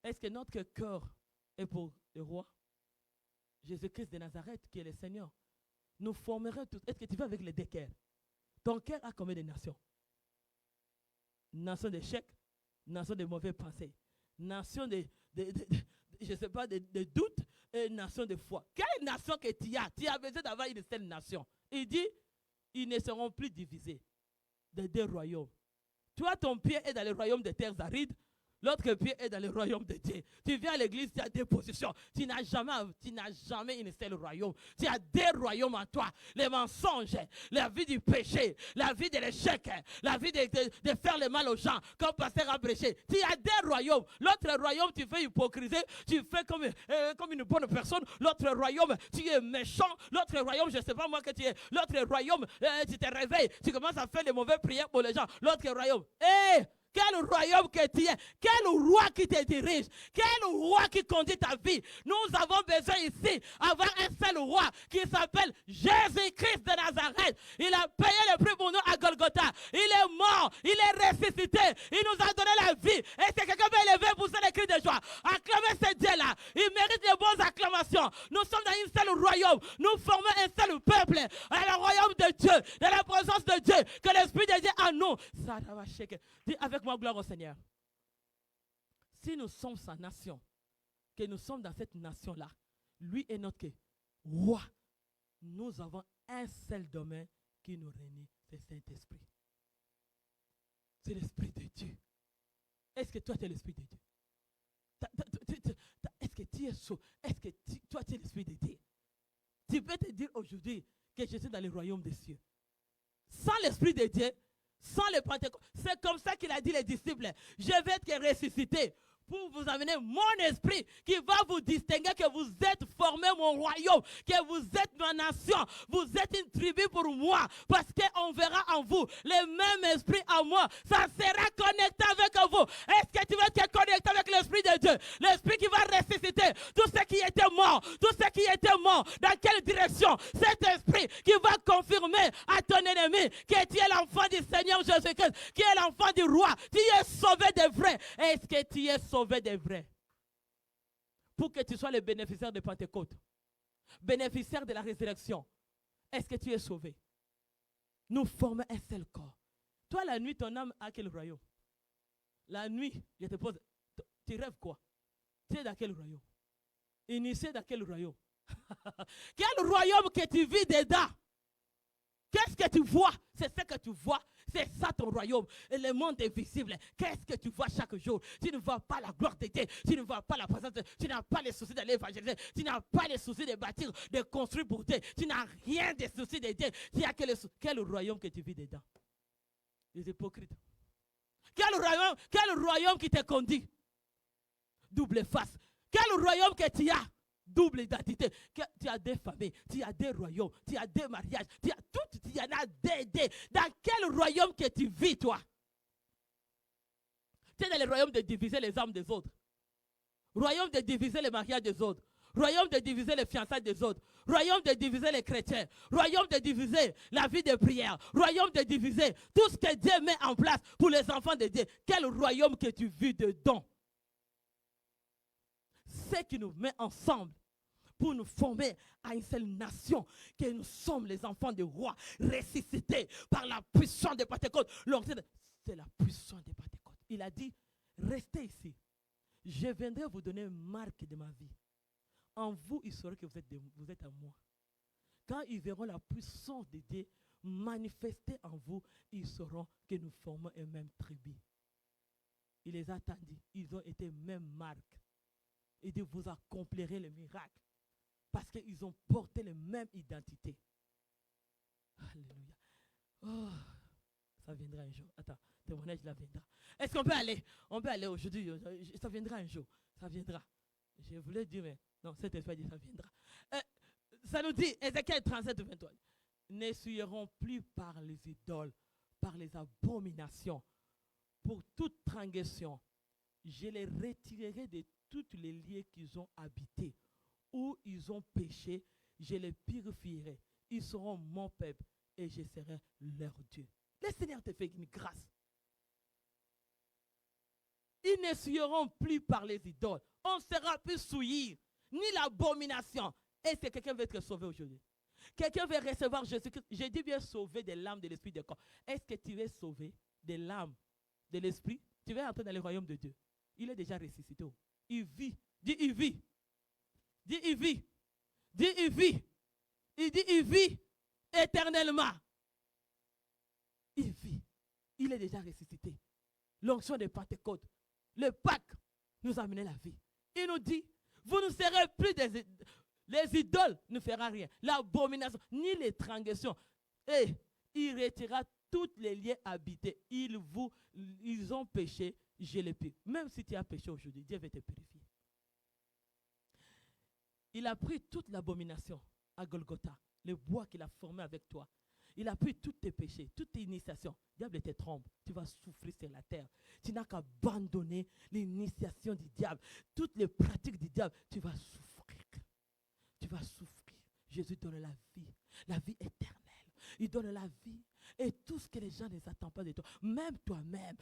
Est-ce que notre cœur est pour le roi? Jésus-Christ de Nazareth, qui est le Seigneur. Nous formerons tous. Est-ce que tu vas avec les 2 cœurs? Ton cœur a combien de nations? Nation d'échecs, nation de mauvaises pensées, nation je ne sais pas, de doutes, nation de foi. Quelle nation que tu as? Tu as besoin d'avoir une seule nation. Il dit, ils ne seront plus divisés de deux royaumes. Toi, ton pied est dans le royaume des terres arides. L'autre pied est dans le royaume de Dieu. Tu viens à l'église, tu as deux positions. Tu n'as jamais une seule royaume. Tu as deux royaumes en toi. Les mensonges, la vie du péché, la vie de l'échec, la vie de faire le mal aux gens, comme pasteur a prêché. Tu as deux royaumes. L'autre royaume, tu fais hypocrisie, tu fais comme une bonne personne. L'autre royaume, tu es méchant. L'autre royaume, je ne sais pas moi que tu es. L'autre royaume, tu te réveilles, tu commences à faire des mauvaises prières pour les gens. L'autre royaume, quel royaume que tu es, quel roi qui te dirige, quel roi qui conduit ta vie. Nous avons besoin ici d'avoir un seul roi qui s'appelle Jésus-Christ de Nazareth. Il a payé le prix pour nous à Golgotha. Il est mort, il est ressuscité, il nous a donné la vie. Et si quelqu'un veut élever pour ça les cris de joie, acclamez ce Dieu-là. Il mérite de bonnes acclamations. Nous sommes dans un seul royaume. Nous formons un seul peuple. Dans le royaume de Dieu, dans la présence de Dieu, que l'Esprit de Dieu en nous. Ça va shaker. Dis avec moi, gloire au Seigneur. Si nous sommes sa nation, que nous sommes dans cette nation-là, lui est notre roi, nous avons un seul domaine qui nous réunit, c'est Saint-Esprit. C'est l'Esprit de Dieu. Est-ce que toi, tu es l'Esprit de Dieu? Est-ce que tu es sauvé? Est-ce que toi, tu es l'Esprit de Dieu? Tu peux te dire aujourd'hui que je suis dans le royaume des cieux. Sans l'Esprit de Dieu, sans le Pentecôte. C'est comme ça qu'il a dit les disciples. Je vais te ressusciter pour vous amener mon esprit qui va vous distinguer que vous êtes formé mon royaume, que vous êtes ma nation, vous êtes une tribu pour moi, parce qu'on verra en vous le même esprit en moi. Ça sera connecté avec vous. Est-ce que tu veux te connecter avec l'Esprit de Dieu? L'Esprit qui va ressusciter tout ce qui était mort, tout ce qui était mort. Dans quelle direction? Cet esprit qui va confirmer à ton ennemi que tu es l'enfant du Seigneur Jésus-Christ, qui est l'enfant du roi. Tu es sauvé de vrai. Est-ce que tu es sauvé de vrai? Pour que tu sois le bénéficiaire de Pentecôte, bénéficiaire de la résurrection, est-ce que tu es sauvé? Nous formons un seul corps. Toi, la nuit, ton âme a quel royaume? La nuit, je te pose, tu rêves quoi? Tu es dans quel royaume? Initié dans quel royaume? Quel royaume que tu vis dedans? Qu'est-ce que tu vois? C'est ce que tu vois. C'est ça ton royaume. Et le monde est visible. Qu'est-ce que tu vois chaque jour? Tu ne vois pas la gloire de Dieu. Tu ne vois pas la présence de Dieu. Tu n'as pas les soucis d'aller évangéliser. Tu n'as pas les soucis de bâtir, de construire pour Dieu. Tu n'as rien des soucis de Dieu. Tu as quel royaume que tu vis dedans? Les hypocrites. Quel royaume qui te conduit? Double face. Quel royaume que tu as? Double identité. Tu as des familles, tu as des royaumes, tu as des mariages, tu as tout, il y en a des. Dans quel royaume que tu vis, toi? Tu es dans le royaume de diviser les âmes des autres. Royaume de diviser les mariages des autres. Royaume de diviser les fiançailles des autres. Royaume de diviser les chrétiens. Royaume de diviser la vie de prière. Royaume de diviser tout ce que Dieu met en place pour les enfants de Dieu. Quel royaume que tu vis dedans? Ce qui nous met ensemble pour nous former à une seule nation, que nous sommes les enfants du roi, ressuscités par la puissance de Pentecôte. C'est la puissance de Pentecôte. Il a dit, restez ici. Je viendrai vous donner une marque de ma vie. En vous, ils sauront que vous êtes à moi. Quand ils verront la puissance de Dieu manifestée en vous, ils sauront que nous formons une même tribu. Il les a attendus. Ils ont été même marque. Et de vous accomplirez le miracle. Parce qu'ils ont porté la même identité. Alléluia. Oh, ça viendra un jour. Attends, témoignage là viendra. Est-ce qu'on peut aller? On peut aller aujourd'hui. Ça viendra un jour. Ça viendra. Je voulais dire, mais non, cet esprit dit ça viendra. Ça nous dit, Ézéchiel 37, 23. N'essuieront plus par les idoles, par les abominations, pour toute transgression. Je les retirerai de tous les lieux qu'ils ont habités, où ils ont péché, je les purifierai. Ils seront mon peuple et je serai leur Dieu. Le Seigneur te fait une grâce. Ils ne suivront plus par les idoles. On ne sera plus souillé, ni l'abomination. Est-ce que quelqu'un veut être sauvé aujourd'hui? Quelqu'un veut recevoir Jésus-Christ? J'ai dit bien sauvé de l'âme, de l'esprit, de corps. Est-ce que tu veux sauver de l'âme, de l'esprit? Tu veux entrer dans le royaume de Dieu. Il est déjà ressuscité. Il vit. Dis, il vit. Dis, il vit. Dis, il vit. Il dit, il vit éternellement. Il vit. Il est déjà ressuscité. L'onction de Pentecôte. Le Pâques nous a amené la vie. Il nous dit, vous ne serez plus des... Les idoles ne feront rien. L'abomination, ni les transgressions. Et il retirera tous les liens habités. Ils ont péché, je les prie. Même si tu as péché aujourd'hui, Dieu va te purifier. Il a pris toute l'abomination à Golgotha, le bois qu'il a formé avec toi. Il a pris tous tes péchés, toutes tes initiations. Le diable te trompe. Tu vas souffrir sur la terre. Tu n'as qu'à abandonner l'initiation du diable. Toutes les pratiques du diable, tu vas souffrir. Tu vas souffrir. Jésus donne la vie éternelle. Il donne la vie. Et tout ce que les gens ne s'attendent pas de toi, même toi-même,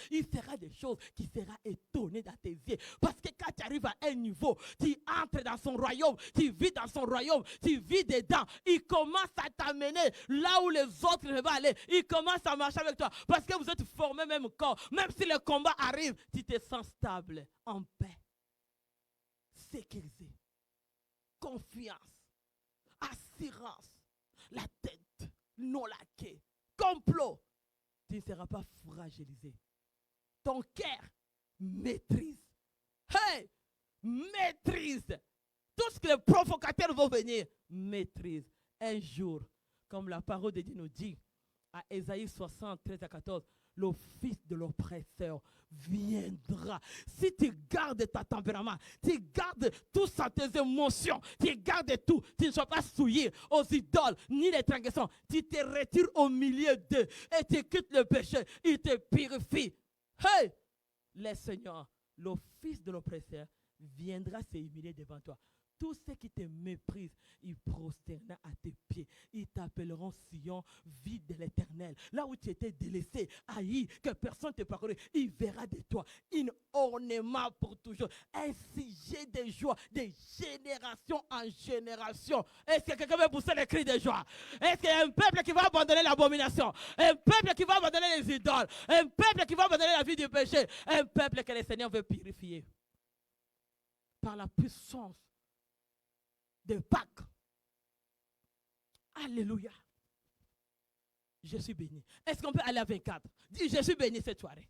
il fera des choses qui seront étonnées dans tes yeux. Parce que quand tu arrives à un niveau, tu entres dans son royaume, tu vis dans son royaume, tu vis dedans. Il commence à t'amener là où les autres ne vont aller. Il commence à marcher avec toi. Parce que vous êtes formés même corps. Même si le combat arrive, tu te sens stable, en paix, sécurisé, confiance, assurance, la tête non laquée, complot. Tu ne seras pas fragilisé. Ton cœur maîtrise. Hey, maîtrise. Tout ce que les provocateurs vont venir, maîtrise. Un jour, comme la parole de Dieu nous dit, à Ésaïe 60, 13 à 14, le fils de l'oppresseur viendra. Si tu gardes ta tempérament, tu gardes tout ça, tes émotions, tu gardes tout, tu ne sois pas souillé aux idoles, ni les transgressions, tu te retires au milieu d'eux et tu quittes le péché, il te purifie. Hey! Le Seigneur, le fils de l'oppresseur, viendra se humilier devant toi. Tous ceux qui te méprisent, ils prosterneront à tes pieds. Ils t'appelleront Sion, ville de l'Éternel. Là où tu étais délaissé, haï, que personne ne te parcouru, il verra de toi un ornement pour toujours. Un sujet de joie, de génération en génération. Est-ce que quelqu'un veut pousser les cris de joie? Est-ce qu'il y a un peuple qui va abandonner l'abomination? Un peuple qui va abandonner les idoles? Un peuple qui va abandonner la vie du péché? Un peuple que le Seigneur veut purifier par la puissance de Pâques. Alléluia. Je suis béni. Est-ce qu'on peut aller à 24? Dis, je suis béni cette soirée.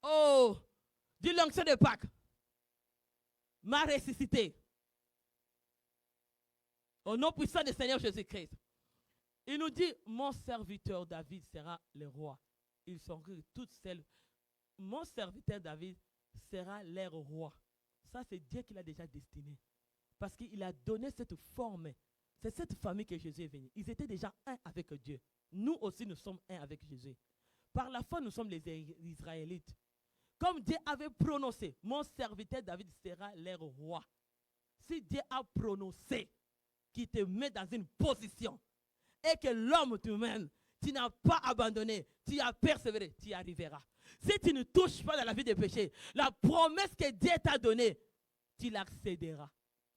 Oh, dis l'onction de Pâques m'a ressuscité. Au nom puissant du Seigneur Jésus-Christ. Il nous dit, mon serviteur David sera le roi. Ils sont toutes celles. Mon serviteur David sera leur roi. Ça, c'est Dieu qui l'a déjà destiné. Parce qu'il a donné cette forme. C'est cette famille que Jésus est venu. Ils étaient déjà un avec Dieu. Nous aussi, nous sommes un avec Jésus. Par la foi, nous sommes les Israélites. Comme Dieu avait prononcé, mon serviteur David sera leur roi. Si Dieu a prononcé qu'il te met dans une position et que l'homme t'humaine, tu n'as pas abandonné, tu as persévéré, tu y arriveras. Si tu ne touches pas dans la vie des péchés, la promesse que Dieu t'a donnée, tu l'accéderas.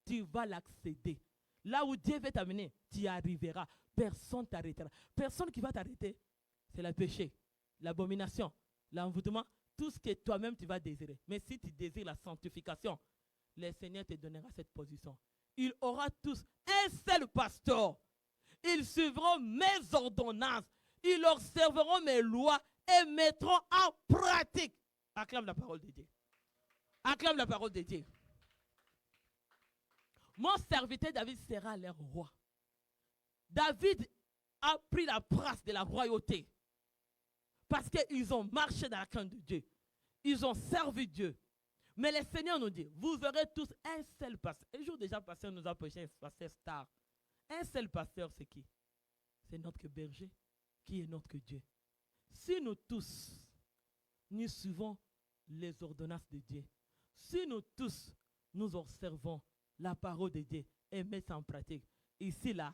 Tu vas l'accéder. Là où Dieu veut t'amener, tu y arriveras. Personne ne t'arrêtera. Personne qui va t'arrêter, c'est le péché, l'abomination, l'envoûtement, tout ce que toi-même tu vas désirer. Mais si tu désires la sanctification, le Seigneur te donnera cette position. Ils auront tous un seul pasteur. Ils suivront mes ordonnances. Ils observeront mes lois et mettront en pratique. Acclame la parole de Dieu. Acclame la parole de Dieu. Mon serviteur David sera leur roi. David a pris la place de la royauté parce qu'ils ont marché dans la crainte de Dieu. Ils ont servi Dieu. Mais le Seigneur nous dit, vous verrez tous un seul pasteur. Un jour déjà, pasteur nous a prêché un pasteur star. Un seul pasteur, c'est qui? C'est notre berger, qui est notre Dieu. Si nous tous, nous suivons les ordonnances de Dieu, si nous tous, nous observons la parole de Dieu et mettons en pratique, ici, là,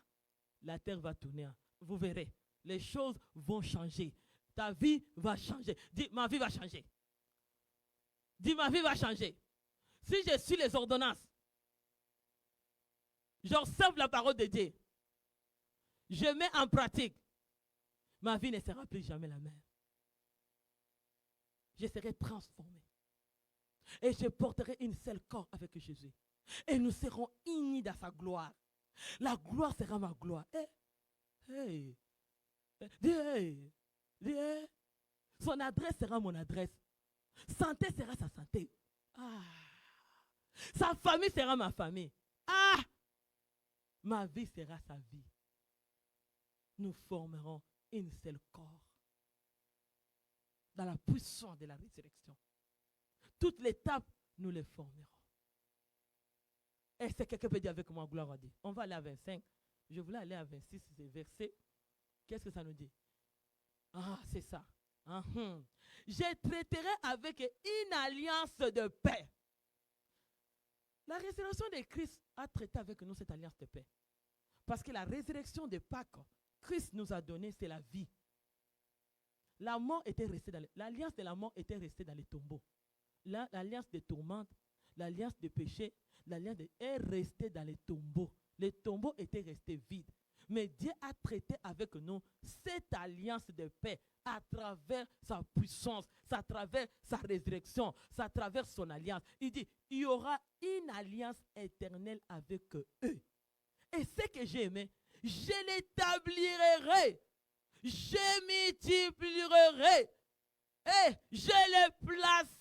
la terre va tourner. Vous verrez, les choses vont changer. Ta vie va changer. Dis, ma vie va changer. Dis, ma vie va changer. Si je suis les ordonnances, j'observe la parole de Dieu, je mets en pratique, ma vie ne sera plus jamais la même. Je serai transformé. Et je porterai une seule corps avec Jésus. Et nous serons unis dans sa gloire. La gloire sera ma gloire. Hey. Hey. Hey. Son adresse sera mon adresse. Santé sera sa santé. Ah. Sa famille sera ma famille. Ah. Ma vie sera sa vie. Nous formerons une seule corps. Dans la puissance de la résurrection. Toutes les étapes, nous les formerons. Est-ce que quelqu'un peut dire avec moi, gloire à Dieu? On va aller à 25. Je voulais aller à 26, c'est verset. Qu'est-ce que ça nous dit? Ah, c'est ça. Je traiterai avec une alliance de paix. La résurrection de Christ a traité avec nous cette alliance de paix. Parce que la résurrection de Pâques, Christ nous a donné, c'est la vie. La mort était restée dans l'alliance de la mort était restée dans les tombeaux. L'alliance de tourmente, l'alliance de péché, l'alliance est restée dans les tombeaux. Les tombeaux étaient restés vides. Mais Dieu a traité avec nous cette alliance de paix à travers sa puissance, à travers sa résurrection, à travers son alliance. Il dit, il y aura une alliance éternelle avec eux. Et ce que j'ai aimé, je l'établirai, je multiplierai et je les place.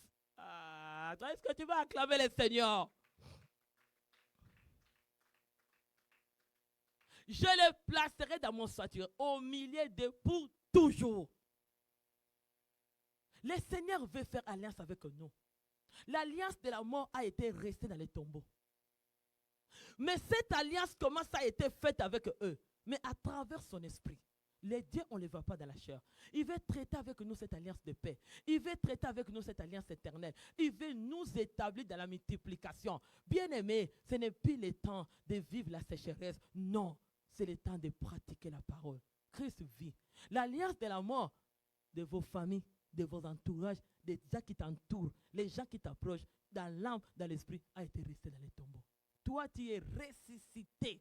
Est-ce que tu vas acclamer le Seigneur? Je le placerai dans mon sanctuaire au milieu de pour toujours. Le Seigneur veut faire alliance avec nous. L'alliance de la mort a été restée dans les tombeaux. Mais cette alliance, comment ça a été faite avec eux? Mais à travers son esprit. Les dieux, on ne les voit pas dans la chair. Il veut traiter avec nous cette alliance de paix. Il veut traiter avec nous cette alliance éternelle. Il veut nous établir dans la multiplication. Bien-aimés, ce n'est plus le temps de vivre la sécheresse. Non, c'est le temps de pratiquer la parole. Christ vit. L'alliance de la mort de vos familles, de vos entourages, des gens qui t'entourent, les gens qui t'approchent, dans l'âme, dans l'esprit, a été resté dans les tombeaux. Toi, tu es ressuscité.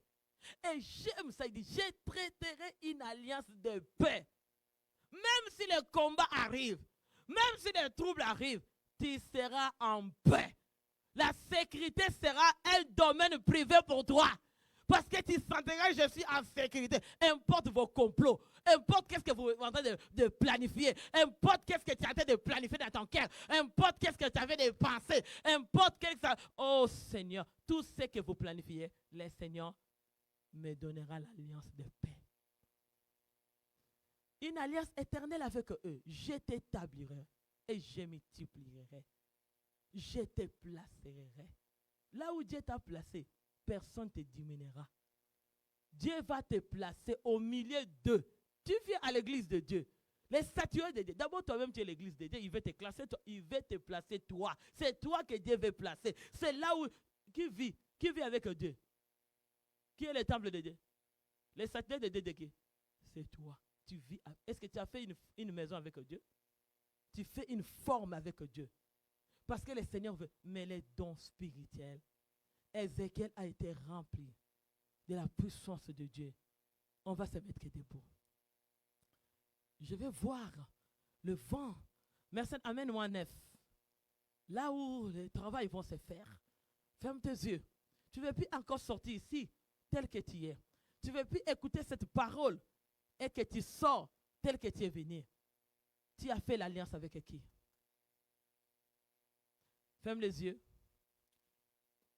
Et j'aime ça, il dit, je traiterai une alliance de paix. Même si le combat arrive, même si les troubles arrivent, tu seras en paix. La sécurité sera un domaine privé pour toi. Parce que tu sentiras, je suis en sécurité. Importe vos complots, importe qu'est-ce que vous êtes en train de planifier, importe qu'est-ce que tu es en train de planifier dans ton cœur, importe qu'est-ce que tu avais de penser, importe qu'est-ce que ça... Oh Seigneur, tout ce que vous planifiez, le Seigneur me donnera l'alliance de paix. Une alliance éternelle avec eux. Je t'établirai et je multiplierai. Je te placerai. Là où Dieu t'a placé, personne ne te diminuera. Dieu va te placer au milieu d'eux. Tu viens à l'église de Dieu. Les statues de Dieu. D'abord, toi-même, tu es l'église de Dieu. Il veut te classer, il veut te placer toi. C'est toi que Dieu veut placer. C'est là où qui vit avec Dieu. Qui est le temple de Dieu? Les statues de Dieu de qui? C'est toi. Tu vis. Est-ce que tu as fait une maison avec Dieu? Tu fais une forme avec Dieu. Parce que le Seigneur veut. Mais les dons spirituels. Ézéchiel a été rempli de la puissance de Dieu. On va se mettre debout. Je vais voir le vent. Merci, amène-moi 9. Là où les travaux vont se faire. Ferme tes yeux. Tu ne veux plus encore sortir ici tel que tu es. Tu ne veux plus écouter cette parole et que tu sors tel que tu es venu. Tu as fait l'alliance avec qui? Ferme les yeux.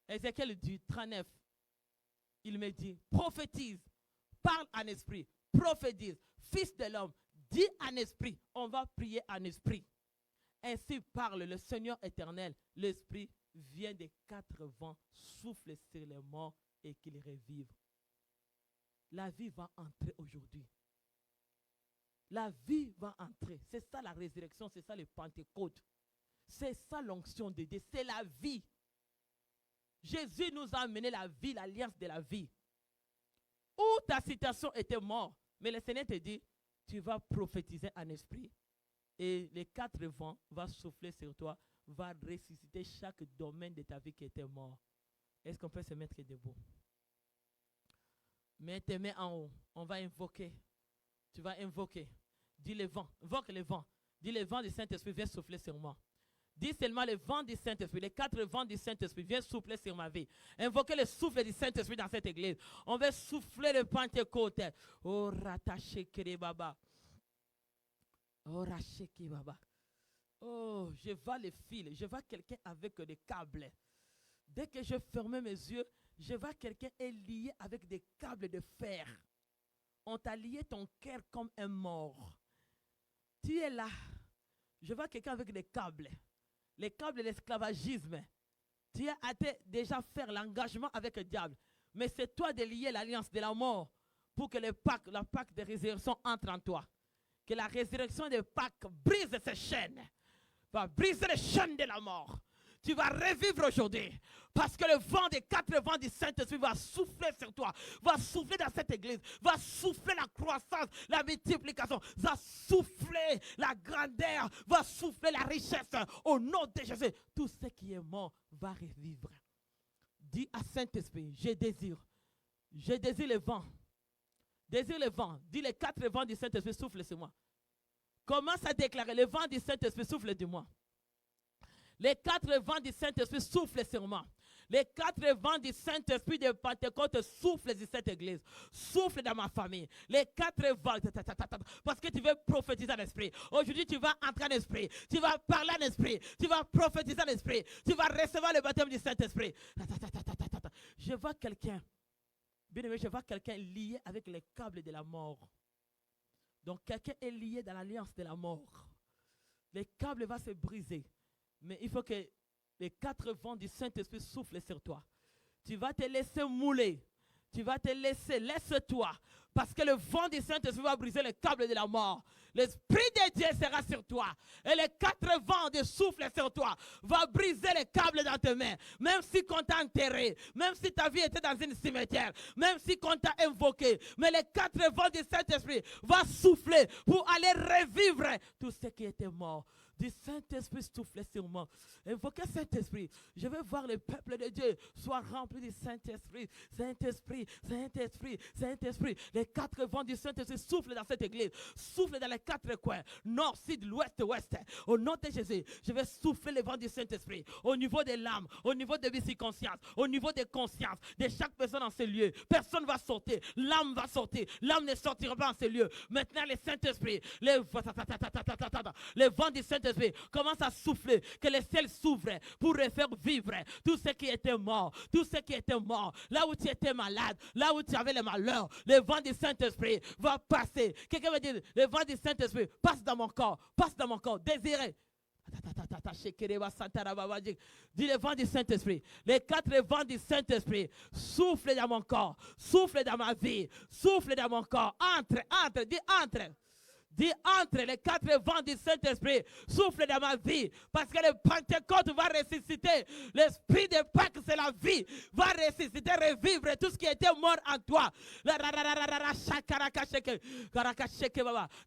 Ézéchiel dit 39. Il me dit, prophétise, parle en esprit, prophétise, fils de l'homme, dis en esprit. On va prier en esprit. Ainsi parle le Seigneur éternel. L'esprit vient des 4 vents, souffle sur les morts et qu'ils revivent. La vie va entrer aujourd'hui. La vie va entrer. C'est ça la résurrection, c'est ça le Pentecôte. C'est ça l'onction de Dieu, c'est la vie. Jésus nous a amené la vie, l'alliance de la vie. Où ta situation était morte, mais le Seigneur te dit, tu vas prophétiser en esprit et les 4 vents vont souffler sur toi, va ressusciter chaque domaine de ta vie qui était mort. Est-ce qu'on peut se mettre debout? Mets tes mains en haut. On va invoquer. Tu vas invoquer. Dis le vent. Invoque le vent. Dis le vent du Saint-Esprit, viens souffler sur moi. Dis seulement le vent du Saint-Esprit, les 4 vents du Saint-Esprit, viens souffler sur ma vie. Invoquez le souffle du Saint-Esprit dans cette église. On va souffler le Pentecôte. Oh, rattaché baba. Oh, racheki baba. Oh, je vois les fils, je vois quelqu'un avec des câbles. Dès que je ferme mes yeux, je vois quelqu'un est lié avec des câbles de fer. On t'a lié ton cœur comme un mort. Tu es là. Je vois quelqu'un avec des câbles. Les câbles de l'esclavagisme. Tu as hâté déjà faire l'engagement avec le diable. Mais c'est toi de lier l'alliance de la mort pour que la Pâque de résurrection entre en toi. Que la résurrection de Pâques brise ces chaînes. Va briser les chaînes de la mort. Tu vas revivre aujourd'hui. Parce que le vent des 4 vents du Saint-Esprit va souffler sur toi. Va souffler dans cette église. Va souffler la croissance, la multiplication. Va souffler la grandeur. Va souffler la richesse. Au nom de Jésus. Tout ce qui est mort va revivre. Dis à Saint-Esprit, je désire le vent. Désire le vent. Dis les 4 vents du Saint-Esprit soufflent sur moi. Commence à déclarer, le vent du Saint-Esprit souffle sur moi. Les 4 vents du Saint-Esprit soufflent sur moi. Les 4 vents du Saint-Esprit de Pentecôte soufflent sur cette église. Souffle dans ma famille. Les 4 vents. Parce que tu veux prophétiser en esprit. Aujourd'hui, tu vas entrer en esprit. Tu vas parler en esprit. Tu vas prophétiser en esprit. Tu vas recevoir le baptême du Saint-Esprit. Je vois quelqu'un. Bien aimé, je vois quelqu'un lié avec les câbles de la mort. Donc, quelqu'un est lié dans l'alliance de la mort. Les câbles vont se briser. Mais il faut que les 4 vents du Saint-Esprit soufflent sur toi. Tu vas te laisser mouler. Tu vas te laisser, laisse-toi. Parce que le vent du Saint-Esprit va briser les câbles de la mort. L'Esprit de Dieu sera sur toi. Et les 4 vents de souffle sur toi va briser les câbles dans tes mains. Même si on t'a enterré, même si ta vie était dans une cimetière, même si on t'a invoqué. Mais les 4 vents du Saint-Esprit vont souffler pour aller revivre tout ce qui était mort. Du Saint-Esprit souffle sur moi. Invoquez Saint-Esprit. Je veux voir le peuple de Dieu soit rempli du Saint-Esprit. Saint-Esprit, Saint-Esprit, Saint-Esprit. Les 4 vents du Saint-Esprit soufflent dans cette église. Soufflent dans les 4 coins. Nord, sud, l'ouest, ouest. Au nom de Jésus, je vais souffler le vent du Saint-Esprit. Au niveau des l'âme, au niveau de vici-conscience, au niveau des consciences de chaque personne dans ce lieu. Personne ne va sortir. L'âme va sortir. L'âme ne sortira pas dans ce lieu. Maintenant, le Saint-Esprit, le vent du Saint-Esprit commence à souffler, que les ciels s'ouvrent pour refaire vivre tout ce qui était mort, tout ce qui était mort, là où tu étais malade, là où tu avais le malheur, le vent du Saint-Esprit va passer. Quelqu'un va dire, le vent du Saint-Esprit passe dans mon corps, désiré. Dis le vent du Saint-Esprit. Les 4 vents du Saint-Esprit soufflent dans mon corps, soufflent dans ma vie, soufflent dans mon corps. Entre, dis entre. Dis entre les 4 vents du Saint-Esprit, souffle dans ma vie, parce que le Pentecôte va ressusciter. L'esprit de Pâques, c'est la vie, va ressusciter, revivre tout ce qui était mort en toi.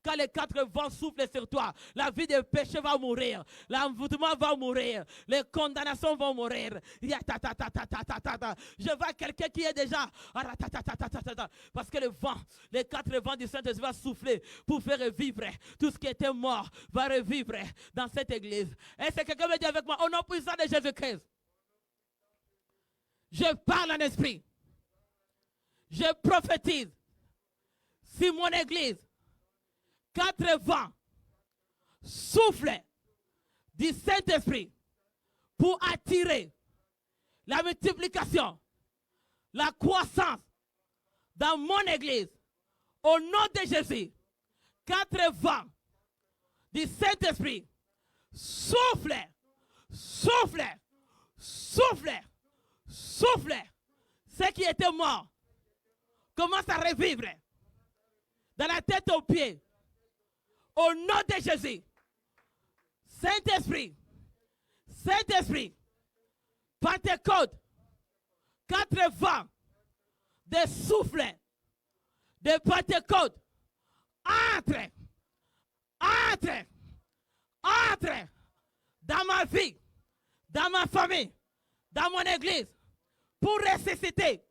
Quand les 4 vents soufflent sur toi, la vie de péché va mourir, l'envoûtement va mourir, les condamnations vont mourir. Je vois quelqu'un qui est déjà, parce que le vent, les 4 vents du Saint-Esprit va souffler pour faire revivre tout ce qui était mort, va revivre dans cette église. Est-ce que quelqu'un me dit avec moi, au nom puissant de Jésus-Christ, je parle en esprit, je prophétise sur mon église, 4 vents soufflent du Saint-Esprit pour attirer la multiplication, la croissance dans mon église. Au nom de Jésus, 4 vents du Saint-Esprit souffle, souffle, souffle, souffle. Ce qui était mort commence à revivre dans la tête aux pieds. Au nom de Jésus, Saint-Esprit, Saint-Esprit, Pentecôte, 4 vents de souffle, de Pentecôte. Entre dans ma vie, dans ma famille, dans mon église, pour ressusciter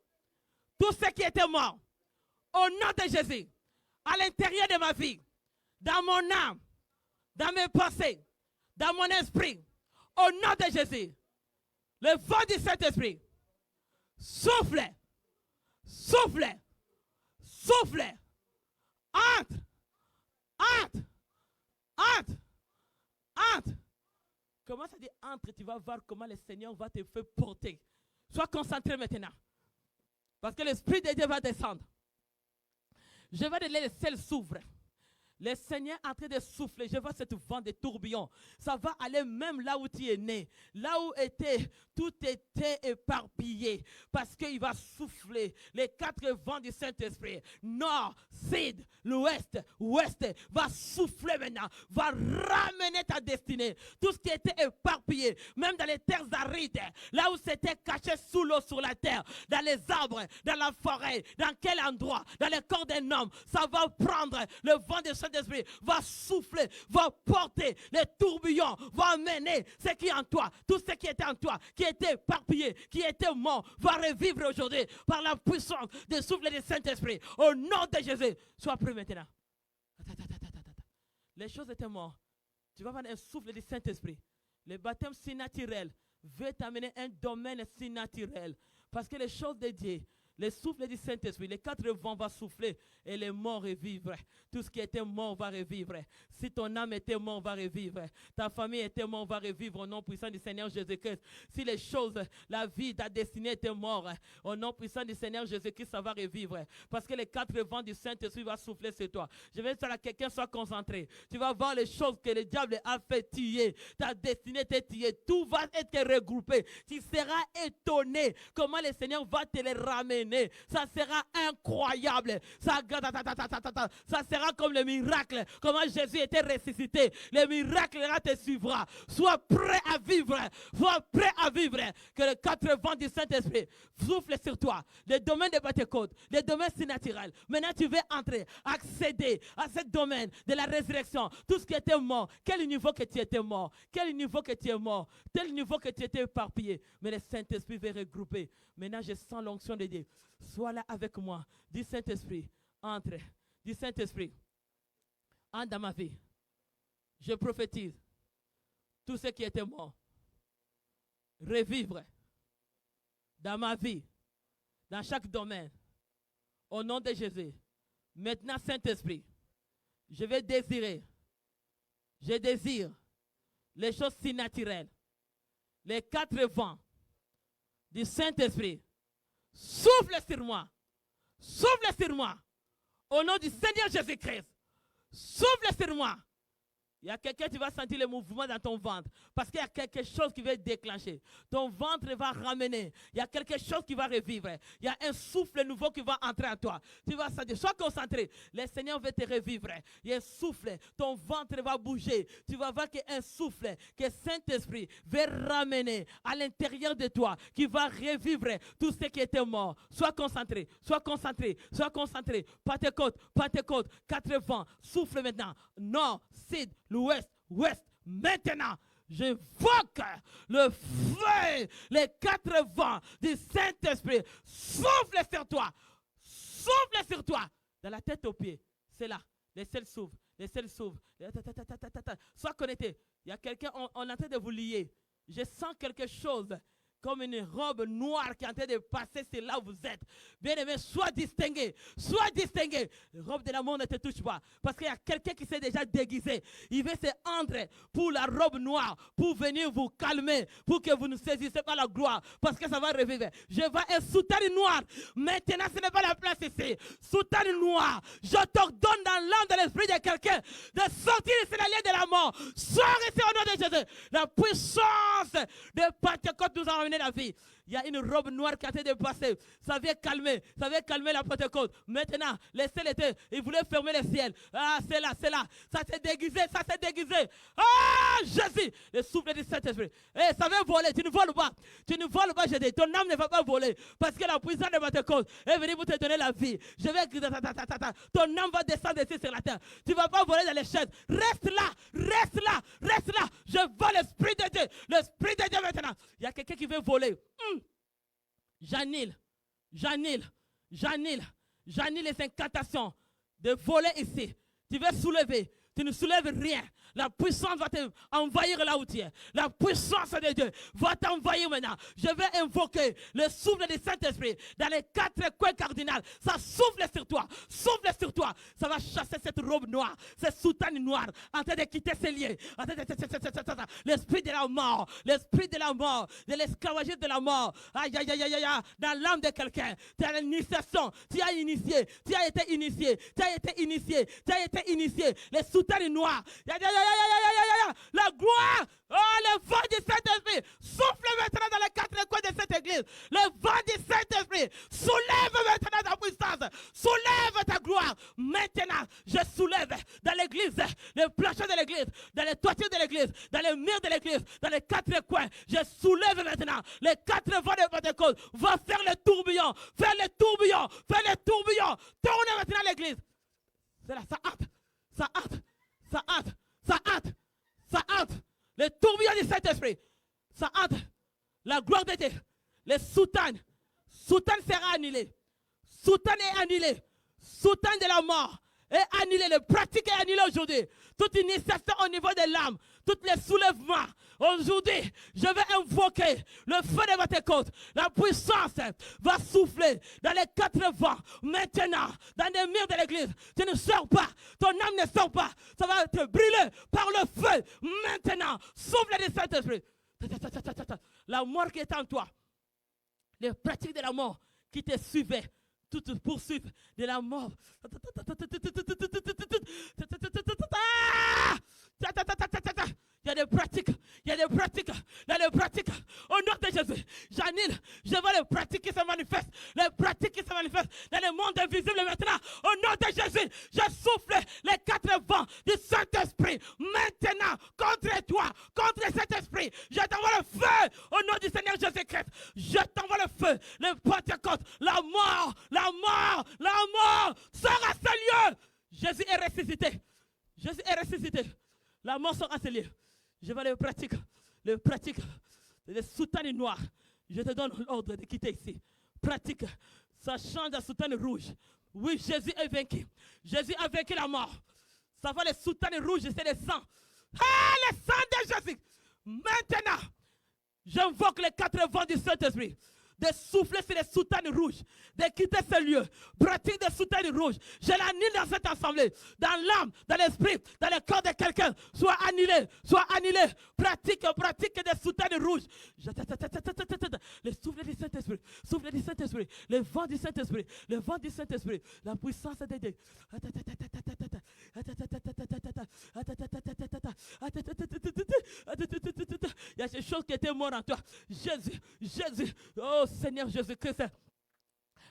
tout ce qui était mort. Au nom de Jésus, à l'intérieur de ma vie, dans mon âme, dans mes pensées, dans mon esprit, Au nom de Jésus. Le vent du Saint-Esprit. Souffle. Souffle. Souffle. Entre. Entre. Entre. Entre. Comment ça dit entre? Tu vas voir comment le Seigneur va te faire porter. Sois concentré maintenant. Parce que l'Esprit de Dieu va descendre. Je vais te laisser le s'ouvre. Le Seigneur est en train de souffler. Je vois cette vent de tourbillon. Ça va aller même là où tu es né. Là où tout était éparpillé. Parce qu'il va souffler les 4 vents du Saint-Esprit. Nord, sud, l'ouest, ouest. Va souffler maintenant. Va ramener ta destinée. Tout ce qui était éparpillé. Même dans les terres arides. Là où c'était caché sous l'eau sur la terre. Dans les arbres, dans la forêt. Dans quel endroit? Dans le corps d'un homme. Ça va prendre le vent du Saint-Esprit. Va souffler, va porter les tourbillons, va amener ce qui est en toi, tout ce qui était en toi, qui était éparpillé, qui était mort, va revivre aujourd'hui par la puissance du souffle du Saint-Esprit. Au nom de Jésus, sois prêt maintenant. Les choses étaient mortes. Tu vas avoir un souffle du Saint-Esprit. Le baptême si naturel veut t'amener un domaine si naturel. Parce que les choses de Dieu, le souffle du Saint-Esprit, les 4 vents vont souffler et les morts revivre. Tout ce qui était mort va revivre. Si ton âme était morte, va revivre. Ta famille était morte, va revivre au nom puissant du Seigneur Jésus-Christ. Si les choses, la vie, ta destinée était morte, au nom puissant du Seigneur Jésus-Christ, ça va revivre. Parce que les 4 vents du Saint-Esprit vont souffler sur toi. Je vais dire à quelqu'un, sois concentré. Tu vas voir les choses que le diable a fait tuer. Ta destinée était tuée. Tout va être regroupé. Tu seras étonné comment le Seigneur va te les ramener. Ça sera incroyable. Ça sera comme le miracle. Comment Jésus était ressuscité. Le miracle là te suivra. Sois prêt à vivre. Sois prêt à vivre. Que le 4 vents du Saint-Esprit souffle sur toi. Les domaines de Pentecôte, les domaines si naturels. Maintenant tu veux entrer, accéder à ce domaine de la résurrection. Tout ce qui était mort. Quel niveau que tu étais mort. Quel niveau que tu es mort. Tel niveau que tu étais éparpillé. Mais le Saint-Esprit veut regrouper. Maintenant je sens l'onction de Dieu. Sois là avec moi. Dis Saint-Esprit, entre. Dis Saint-Esprit, entre dans ma vie. Je prophétise. Tout ce qui était mort. Revivre. Dans ma vie. Dans chaque domaine. Au nom de Jésus. Maintenant, Saint-Esprit, je vais désirer. Je désire les choses si naturelles. Les 4 vents du Saint-Esprit. Souffle sur moi. Souffle sur moi. Au nom du Seigneur Jésus-Christ. Souffle sur moi. Il y a quelqu'un, tu vas sentir le mouvement dans ton ventre. Parce qu'il y a quelque chose qui va déclencher. Ton ventre va ramener. Il y a quelque chose qui va revivre. Il y a un souffle nouveau qui va entrer en toi. Tu vas sentir. Sois concentré. Le Seigneur veut te revivre. Il y a un souffle. Ton ventre va bouger. Tu vas voir qu'il y a un souffle que Saint-Esprit veut ramener à l'intérieur de toi. Qui va revivre tout ce qui était mort. Sois concentré. Sois concentré. Sois concentré. Pentecôte. Pentecôte. 4 vents. Souffle maintenant. Nord, sud, l'ouest, ouest. Maintenant, j'invoque le feu, les 4 vents du Saint-Esprit. Souffle sur toi. Souffle sur toi. De la tête aux pieds. C'est là. Les selles s'ouvrent. Les selles s'ouvrent. Sois connecté. Il y a quelqu'un, on est en train de vous lier. Je sens quelque chose. Comme une robe noire qui est en train de passer, c'est là où vous êtes. Bien aimé, sois distingué. Sois distingué. La robe de l'amour ne te touche pas. Parce qu'il y a quelqu'un qui s'est déjà déguisé. Il veut se rendre pour la robe noire, pour venir vous calmer, pour que vous ne saisissez pas la gloire. Parce que ça va revivre. Je vois un soutane noir. Maintenant, ce n'est pas la place ici. Soutane noir. Je t'ordonne dans l'âme de l'esprit de quelqu'un de sortir de cette alliée de la mort. Sors ici au nom de Jésus. La puissance de Pentecôte nous a ramené la vie. Il y a une robe noire qui a été dépassée. Ça vient calmer la Pentecôte. Maintenant, les ciels étaient, ils voulaient fermer les ciels. Ah, c'est là. Ça s'est déguisé. Ah, Jésus, le souffle du Saint-Esprit. Ça va voler, tu ne voles pas. Je dis, ton âme ne va pas voler. Parce que la puissance de Pentecôte est venue pour te donner la vie. Ton âme va descendre ici sur la terre. Tu ne vas pas voler dans les chaises. Reste là. Je vois l'Esprit de Dieu. L'Esprit de Dieu maintenant. Il y a quelqu'un qui veut voler. Janil, les incantations de voler ici. Tu veux soulever Tu ne soulèves rien. La puissance va t'envahir là où tu es. La puissance de Dieu va t'envahir maintenant. Je vais invoquer le souffle du Saint-Esprit dans les 4 coins cardinaux. Ça souffle sur toi. Souffle sur toi. Ça va chasser cette robe noire, cette soutane noire, en train de quitter ses liens. L'esprit de la mort, l'esprit de la mort, de l'esclavagisme de la mort. Aïe, aïe, aïe, aïe, aïe, dans l'âme de quelqu'un. Tu as l'initiation. Tu as initié. Tu as été initié. Tu as été initié. Tu as été initié. Les soutanes noires. La gloire, oh, le vent du Saint-Esprit, souffle maintenant dans les 4 coins de cette église. Le vent du Saint-Esprit, soulève maintenant ta puissance, soulève ta gloire. Maintenant, je soulève dans l'église, les planchers de l'église, dans les toitures de l'église, dans les murs de l'église, dans les 4 coins. Je soulève maintenant les 4 vents de Pentecôte. Va faire le tourbillon, faire le tourbillon, faire le tourbillon. Tourne maintenant l'église. C'est là, ça hâte, ça hâte. Ça hâte, ça hâte, ça hâte. Le tourbillon du Saint-Esprit, ça hâte. La gloire de Dieu, les soutanes sera annulée. Soutane est annulée. Soutane de la mort est annulée. Le pratique est annulé aujourd'hui. Toute initiation au niveau de l'âme, tous les soulèvements. Aujourd'hui, je vais invoquer le feu de votre côte. La puissance va souffler dans les 4 vents. Maintenant, dans les murs de l'église, tu ne sors pas. Ton âme ne sort pas. Ça va te brûler par le feu. Maintenant, souffle du Saint-Esprit. La mort qui est en toi, les pratiques de la mort qui te suivaient, toutes poursuivent de la mort. Il y a des pratiques, il y a des pratiques, il y a des pratiques. Au nom de Jésus, j'annule, je vois les pratiques qui se manifestent, les pratiques qui se manifestent dans le monde invisible maintenant. Au nom de Jésus, je souffle les 4 vents du Saint-Esprit maintenant contre toi, contre cet esprit. Je t'envoie le feu au nom du Seigneur Jésus-Christ. Je t'envoie le feu, le Pentecôte, la mort, la mort, la mort sort à ce lieu. Jésus est ressuscité. Jésus est ressuscité. La mort sort à ce lieu. Je vais les pratiques, les soutanes noires. Je te donne l'ordre de quitter ici. Pratique, ça change de soutane rouge. Oui, Jésus est vaincu. Jésus a vaincu la mort. Ça va les soutanes rouges, c'est le sang. Ah, le sang de Jésus. Maintenant, j'invoque les 4 vents du Saint-Esprit. De souffler sur les soutanes rouges, de quitter ce lieu, pratique des soutanes rouges. Je l'annule dans cette assemblée, dans l'âme, dans l'esprit, dans le corps de quelqu'un. Soit annulé, pratique des soutanes rouges. Le souffle du Saint-Esprit, souffle du Saint-Esprit, le vent du Saint-Esprit, le vent du Saint-Esprit, la puissance de Dieu. Il y a des choses qui étaient mortes en toi. Jésus, oh Seigneur Jésus-Christ.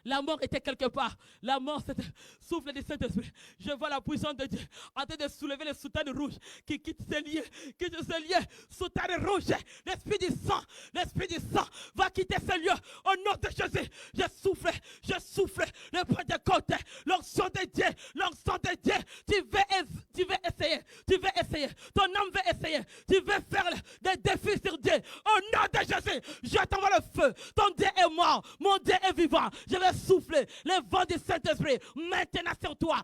La mort était quelque part. La mort, c'était souffle du Saint-Esprit. Je vois la puissance de Dieu en train de soulever les soutanes rouges qui quittent ces lieux. Soutanes rouges. L'esprit du sang va quitter ce lieu. Au nom de Jésus, je souffle le Pentecôte. L'onction de Dieu. Tu veux essayer. Ton âme veut essayer. Tu veux faire des défis sur Dieu. Au nom de Jésus, je t'envoie le feu. Ton Dieu est mort. Mon Dieu est vivant. Je vais souffler le vent du Saint-Esprit maintenant sur toi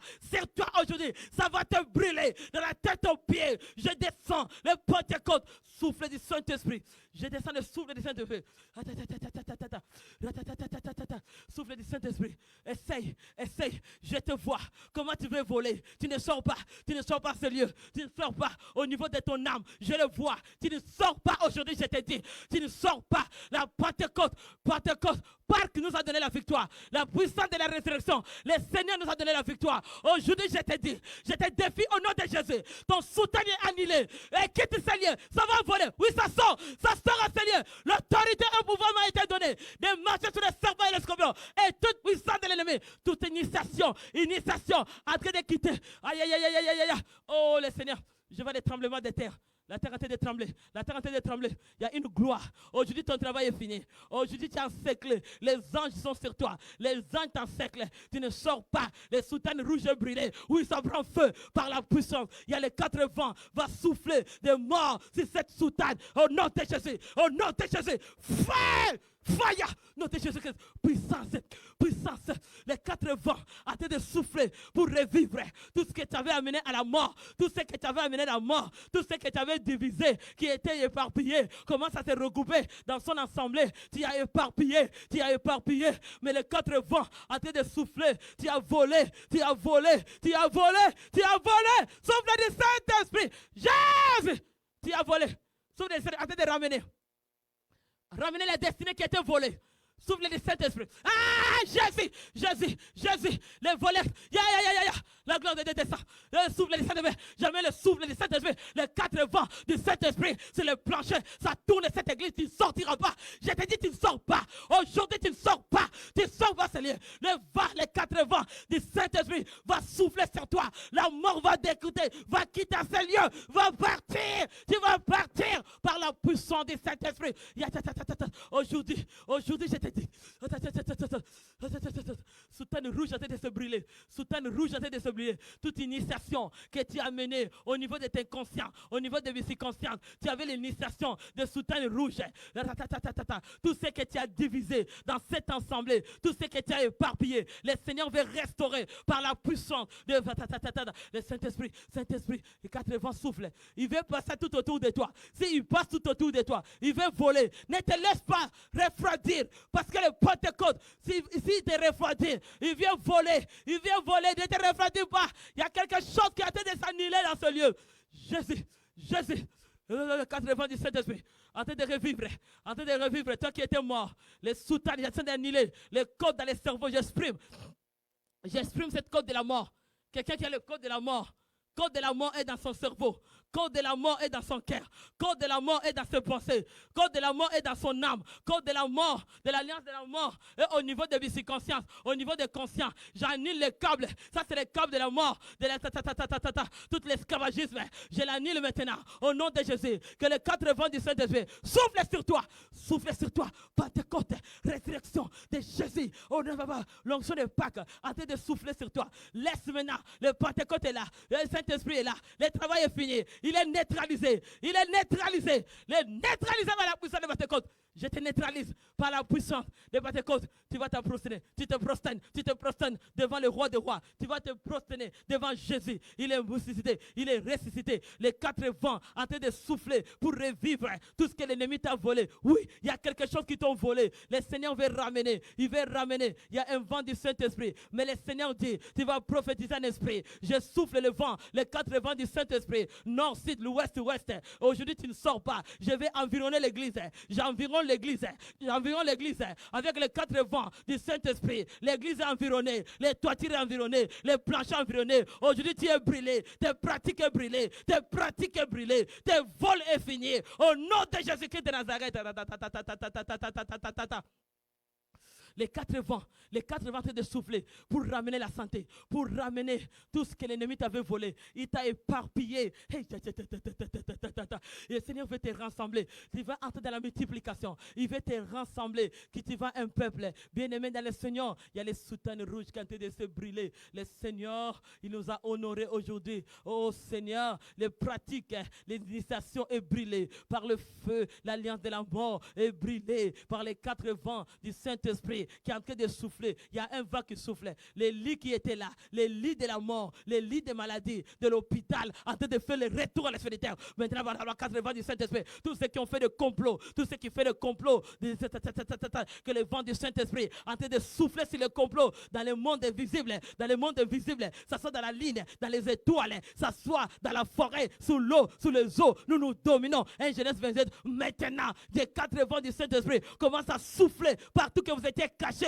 aujourd'hui. Ça va te brûler de la tête aux pieds. Je descends le Pentecôte, souffle du Saint-Esprit. Je descends le souffle du Saint-Esprit. Souffle du Saint-Esprit. Essaye. Je te vois. Comment tu veux voler? Tu ne sors pas ce lieu. Tu ne sors pas au niveau de ton âme. Je le vois. Tu ne sors pas aujourd'hui, je te dis. Tu ne sors pas. La Pentecôte, Pâques nous a donné la victoire. La puissance de la résurrection. Le Seigneur nous a donné la victoire. Aujourd'hui, je te dis, je te défie au nom de Jésus. Ton soutien est annulé. Et quitte ce lieu. Ça va voler. Oui, ça sort à ce lieu. L'autorité et le pouvoir m'a été donné de marcher sur les serpents et les scorpions. Et toute puissance de l'ennemi. Toute initiation en train de quitter. Aïe. Oh, le Seigneur. Je vois des tremblements de terre. La terre est en train de trembler. Il y a une gloire. Aujourd'hui, ton travail est fini. Aujourd'hui, tu es encerclé. Les anges sont sur toi. Les anges t'encerclent. Tu ne sors pas. Les soutanes rouges brûlées. Oui, ça prend feu par la puissance. Il y a les 4 vents. Va souffler de mort sur cette soutane. Au nom de Jésus. Au nom de Jésus. Feu! Fire, nom de Jésus-Christ. Puissance, puissance. Les 4 vents en train de souffler pour revivre tout ce que tu avais amené à la mort, tout ce que tu avais amené à la mort, tout ce que tu avais divisé, qui était éparpillé, commence à se regrouper dans son assemblée. Tu as éparpillé, mais les 4 vents en train de souffler, tu as volé, tu as volé, tu as volé, tu as volé. Souffle du Saint-Esprit, Jésus, tu as volé. Souffle du Saint-Esprit, en train de ramener les destinées qui étaient volées. Souffle du Saint-Esprit. Ah, Jésus, les voleurs. La gloire de Dieu descend. Le souffle du Saint-Esprit. Jamais le souffle du Saint-Esprit. Les 4 vents du Saint-Esprit sur le plancher. Ça tourne cette église. Tu ne sortiras pas. Je te dis, tu ne sors pas. Aujourd'hui, tu ne sors pas. Tu ne sors pas, Seigneur. Les 4 vents du Saint-Esprit va souffler sur toi. La mort va t'écouter. Va quitter ce lieu. Va partir. Tu vas partir par la puissance du Saint-Esprit. Aujourd'hui, je te dis. Soutane rouge en train de se brûler. Soutane rouge en train de se brûler. Toute initiation que tu as menée au niveau de tes conscients, au niveau de tes consciences, tu avais l'initiation de soutane rouge. Tout ce que tu as divisé dans cette assemblée, tout ce que tu as éparpillé, le Seigneur veut restaurer par la puissance de le Saint-Esprit. Saint-Esprit, les 4 vents soufflent. Il veut passer tout autour de toi. S'il passe tout autour de toi, il veut voler. Ne te laisse pas refroidir. Parce que le Pentecôte, s'il te refroidit, il vient voler. Ne te refroidis pas. Il y a quelque chose qui a été de s'annuler dans ce lieu. Jésus. Le 4 vents du Saint-Esprit, en train de revivre, toi qui étais mort, les soutanes, en train d'annuler, les codes dans les cerveaux, j'exprime cette code de la mort. Quelqu'un qui a le code de la mort. Code de la mort est dans son cerveau. Code de la mort est dans son cœur. Code de la mort est dans ses pensées. Code de la mort est dans son âme. Code de la mort, de l'alliance de la mort. Et au niveau de conscience, au niveau de conscience, j'annule les câbles. Ça, c'est les câbles de la mort. Tout l'esclavagisme, je l'annule maintenant. Au nom de Jésus. Que les 4 vents du Saint-Esprit soufflent sur toi. Souffle sur toi. Pentecôte, résurrection de Jésus. Oh non, papa. L'onction de Pâques en train de souffler sur toi. Laisse maintenant. Le Pentecôte est là. Le Saint-Esprit est là. Le travail est fini. Il est neutralisé. Il est neutralisé. Par la puissance de Pentecôte. Je te neutralise par la puissance de Pentecôte. Tu vas te prosterner. Tu te prosternes devant le roi des rois. Tu vas te prosterner devant Jésus. Il est ressuscité. Il est ressuscité. Les 4 vents en train de souffler pour revivre tout ce que l'ennemi t'a volé. Oui, il y a quelque chose qui t'a volé. Le Seigneur veut ramener. Il veut ramener. Il y a un vent du Saint-Esprit. Mais le Seigneur dit, tu vas prophétiser un esprit. Je souffle le vent. Les 4 vents du Saint-Esprit. Nord, sud, l'ouest, ouest. Aujourd'hui, tu ne sors pas. Je vais environner l'église. J'environne l'église avec les 4 vents du Saint-Esprit. L'église est environnée, les toitures sont environnées, les planchers environnés. Aujourd'hui, tu es brûlé, tes pratiques est brûlées, tes vols est fini. Au nom de Jésus-Christ de Nazareth. Les 4 vents train de souffler pour ramener la santé, pour ramener tout ce que l'ennemi t'avait volé. Il t'a éparpillé. Et le Seigneur veut te rassembler. Tu vas entrer dans la multiplication. Il veut te rassembler. Que tu vas un peuple bien-aimé dans le Seigneur. Il y a les soutanes rouges qui ont été de se brûler. Le Seigneur, il nous a honorés aujourd'hui. Oh Seigneur, les pratiques, l'initiation est brûlée par le feu. L'alliance de la mort est brûlée par les 4 vents du Saint-Esprit qui est en train de souffler. Il y a un vent qui soufflait. Les lits qui étaient là, les lits de la mort, les lits des maladies, de l'hôpital, en train de faire le retour à la sphère. Maintenant, voilà les 4 vents du Saint-Esprit. Tous ceux qui ont fait le complot, tous ceux qui font le complot, que le vent du Saint-Esprit en train de souffler sur le complot dans le monde invisible, ça soit dans la ligne, dans les étoiles, ça soit dans la forêt, sous l'eau, sous les eaux. Nous dominons. 1 Genèse 27. Maintenant, des 4 vents du Saint-Esprit commencent à souffler partout que vous étiez caché.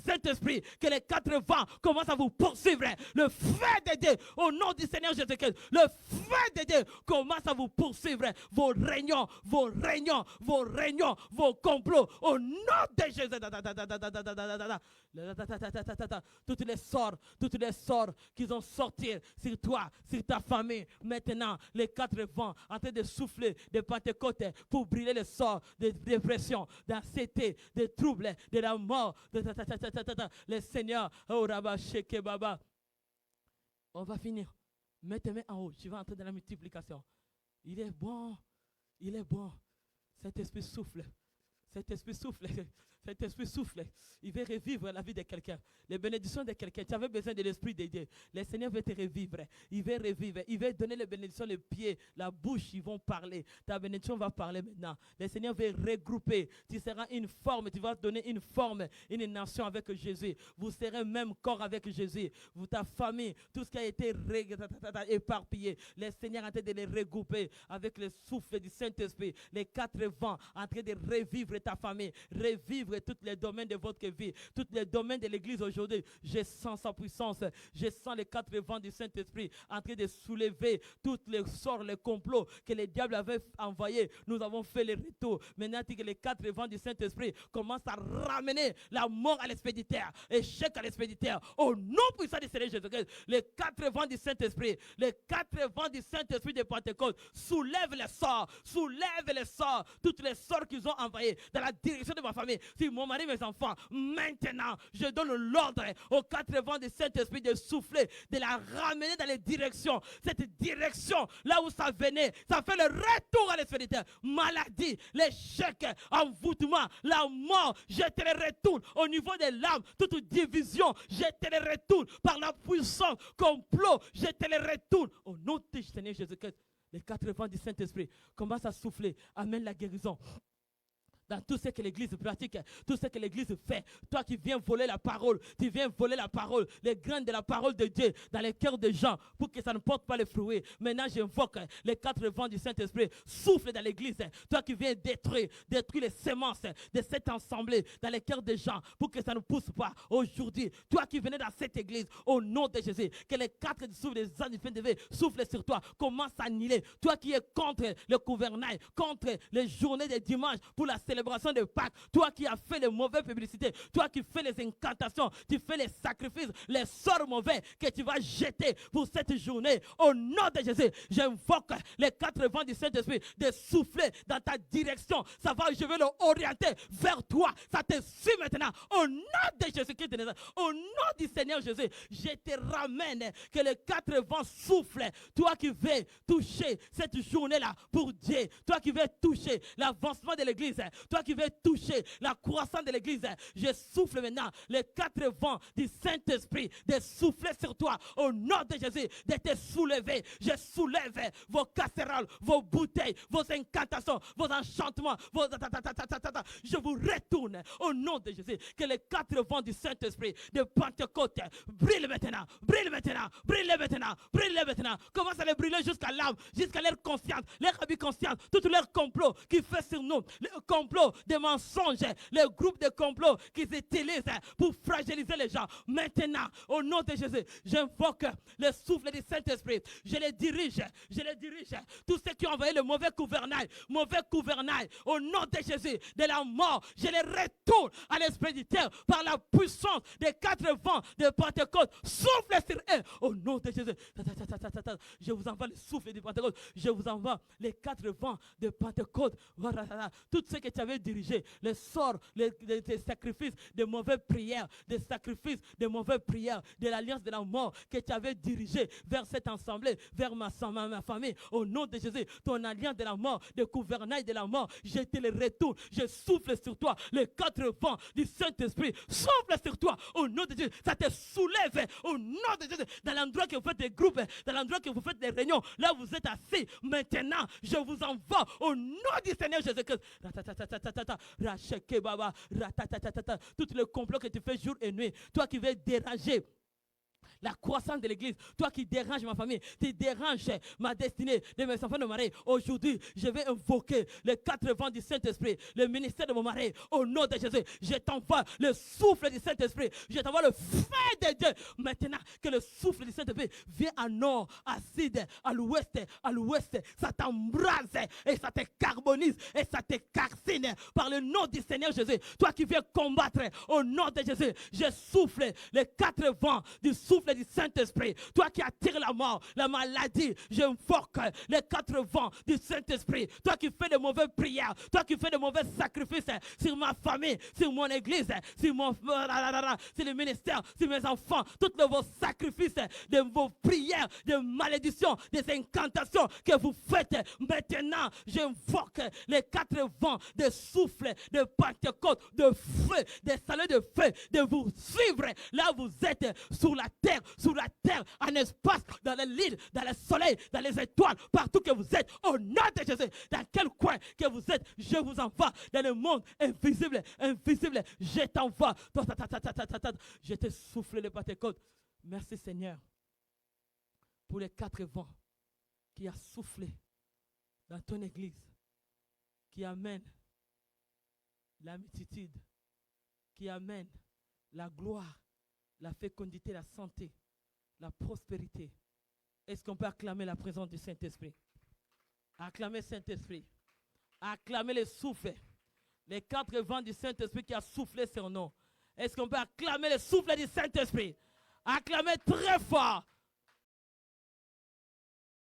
Saint-Esprit, que les 4 vents commencent à vous poursuivre. Le feu de Dieu, au nom du Seigneur Jésus-Christ, le feu de Dieu commence à vous poursuivre. Vos réunions, vos complots, au nom de Jésus. Toutes les sorts qu'ils ont sortis sur toi, sur ta famille. Maintenant, les 4 vents en train de souffler de Pentecôte pour brûler les sorts de dépression, d'anxiété, de troubles, de la mort. Le Seigneur, oh Rabba Sheke Baba. On va finir. Mets tes mains en haut. Tu vas entrer dans la multiplication. Il est bon. Cet esprit souffle. Cet esprit souffle. Cet esprit souffle. Il veut revivre la vie de quelqu'un. Les bénédictions de quelqu'un. Tu avais besoin de l'esprit de Dieu. Le Seigneur veut te revivre. Il veut revivre. Il veut donner les bénédictions, les pieds, la bouche. Ils vont parler. Ta bénédiction va parler maintenant. Le Seigneur veut regrouper. Tu seras une forme. Tu vas donner une forme, une nation avec Jésus. Vous serez même corps avec Jésus. Vous, ta famille, tout ce qui a été éparpillé. Le Seigneur est en train de les regrouper avec le souffle du Saint-Esprit. Les 4 vents en train de revivre ta famille. Revivre tous les domaines de votre vie, tous les domaines de l'église aujourd'hui. Je sens sa puissance, je sens les 4 vents du Saint-Esprit en train de soulever tous les sorts, les complots que le diable avait envoyés. Nous avons fait le retour. Maintenant que les 4 vents du Saint-Esprit commencent à ramener la mort à l'expéditeur, échec à l'expéditeur, au nom puissant du Seigneur Jésus-Christ. Les 4 vents du Saint-Esprit, les 4 vents du Saint-Esprit de Pentecôte soulèvent les sorts, tous les sorts qu'ils ont envoyés dans la direction de ma famille, sur mon mari, mes enfants. Maintenant, je donne l'ordre aux 4 vents du Saint-Esprit de souffler, de la ramener dans les directions. Cette direction, là où ça venait, ça fait le retour à l'expéditeur. Maladie, l'échec, envoûtement, la mort, je te les retourne au niveau des l'âme. Toute division, je te les retourne par la puissance, complot, je te les retourne. Au nom de Seigneur Jésus-Christ, les 4 vents du Saint-Esprit commencent à souffler. Amène la guérison. Dans tout ce que l'Église pratique, tout ce que l'Église fait. Toi qui viens voler la parole, tu viens voler la parole, les graines de la parole de Dieu dans les cœurs des gens pour que ça ne porte pas les fruits. Maintenant, j'invoque les 4 vents du Saint-Esprit. Souffle dans l'Église. Toi qui viens détruire les semences de cette assemblée dans les cœurs des gens pour que ça ne pousse pas aujourd'hui. Toi qui venais dans cette Église, au nom de Jésus, que les 4 souffles des anges de Dieu soufflent sur toi. Commence à annihiler. Toi qui es contre le gouvernail, contre les journées de dimanche pour la célébration de Pâques, toi qui as fait les mauvaises publicités, toi qui fais les incantations, tu fais les sacrifices, les sorts mauvais que tu vas jeter pour cette journée, au nom de Jésus, j'invoque les 4 vents du Saint-Esprit de souffler dans ta direction. Ça va, je vais l'orienter vers toi. Ça te suit maintenant. Au nom de Jésus-Christ de Nazareth, au nom du Seigneur Jésus, je te ramène que les 4 vents soufflent. Toi qui veux toucher cette journée-là pour Dieu, toi qui veux toucher l'avancement de l'Église, toi qui veux toucher la croissance de l'Église, je souffle maintenant les 4 vents du Saint-Esprit de souffler sur toi au nom de Jésus, de te soulever. Je soulève vos casseroles, vos bouteilles, vos incantations, vos enchantements, je vous retourne au nom de Jésus. Que les 4 vents du Saint-Esprit de Pentecôte brillent maintenant, brillent maintenant, brillent maintenant, brillent maintenant. Commence à les brûler jusqu'à l'âme, jusqu'à leur conscience, leur habit conscience, tout leur complot qui fait sur nous, le complot des mensonges, les groupes de complots qui s'utilisent pour fragiliser les gens. Maintenant, au nom de Jésus, j'invoque le souffle du Saint-Esprit. Je les dirige. Tous ceux qui ont envoyé le mauvais gouvernail, au nom de Jésus, de la mort, je les retourne à l'expéditeur par la puissance des 4 vents de Pentecôte. Souffle sur eux, au nom de Jésus. Je vous envoie le souffle du Pentecôte. Je vous envoie les 4 vents de Pentecôte. Tout ce que tu avais dirigé, les sorts, les sacrifices, de mauvaises prières, des sacrifices, de mauvaises prières, de l'alliance de la mort que tu avais dirigé vers cette assemblée, vers ma famille, au nom de Jésus, ton alliance de la mort, de gouvernail de la mort, je te le retourne, je souffle sur toi, les 4 vents du Saint-Esprit, souffle sur toi, au nom de Jésus, ça te soulève, au nom de Jésus, dans l'endroit que vous faites des groupes, dans l'endroit que vous faites des réunions, là vous êtes assis, maintenant, je vous envoie, au nom du Seigneur Jésus-Christ, tout le complot que tu fais jour et nuit, toi qui veux déranger la croissance de l'Église, toi qui déranges ma famille, tu déranges ma destinée de mes enfants de mari. Aujourd'hui, je vais invoquer les 4 vents du Saint-Esprit, le ministère de mon mari, au nom de Jésus. Je t'envoie le souffle du Saint-Esprit, je t'envoie le feu de Dieu. Maintenant que le souffle du Saint-Esprit vient à nord, à sud, à l'ouest, ça t'embrase et ça te carbonise et ça te calcine par le nom du Seigneur Jésus. Toi qui viens combattre au nom de Jésus, je souffle les 4 vents du souffle du Saint-Esprit. Toi qui attires la mort, la maladie, j'invoque les 4 vents du Saint-Esprit. Toi qui fais de mauvaises prières, toi qui fais de mauvais sacrifices sur ma famille, sur mon église, sur le ministère, sur mes enfants, tous vos sacrifices, de vos prières, de malédictions, des incantations que vous faites maintenant, j'invoque les 4 vents de souffle, de Pentecôte, de feu, des salles de feu, de vous suivre. Là, vous êtes sur la terre, en espace, dans les lignes, dans le soleil, dans les étoiles, partout que vous êtes, au nom de Jésus, dans quel coin que vous êtes, je vous envoie dans le monde invisible, je t'envoie. Je te souffle le Pentecôte. Merci Seigneur pour les 4 vents qui a soufflé dans ton église, qui amène la multitude, qui amène la gloire, la fécondité, la santé, la prospérité. Est-ce qu'on peut acclamer la présence du Saint-Esprit? Acclamer Saint-Esprit. Acclamer le souffle. Les 4 vents du Saint-Esprit qui a soufflé son nom. Est-ce qu'on peut acclamer le souffle du Saint-Esprit? Acclamer très fort.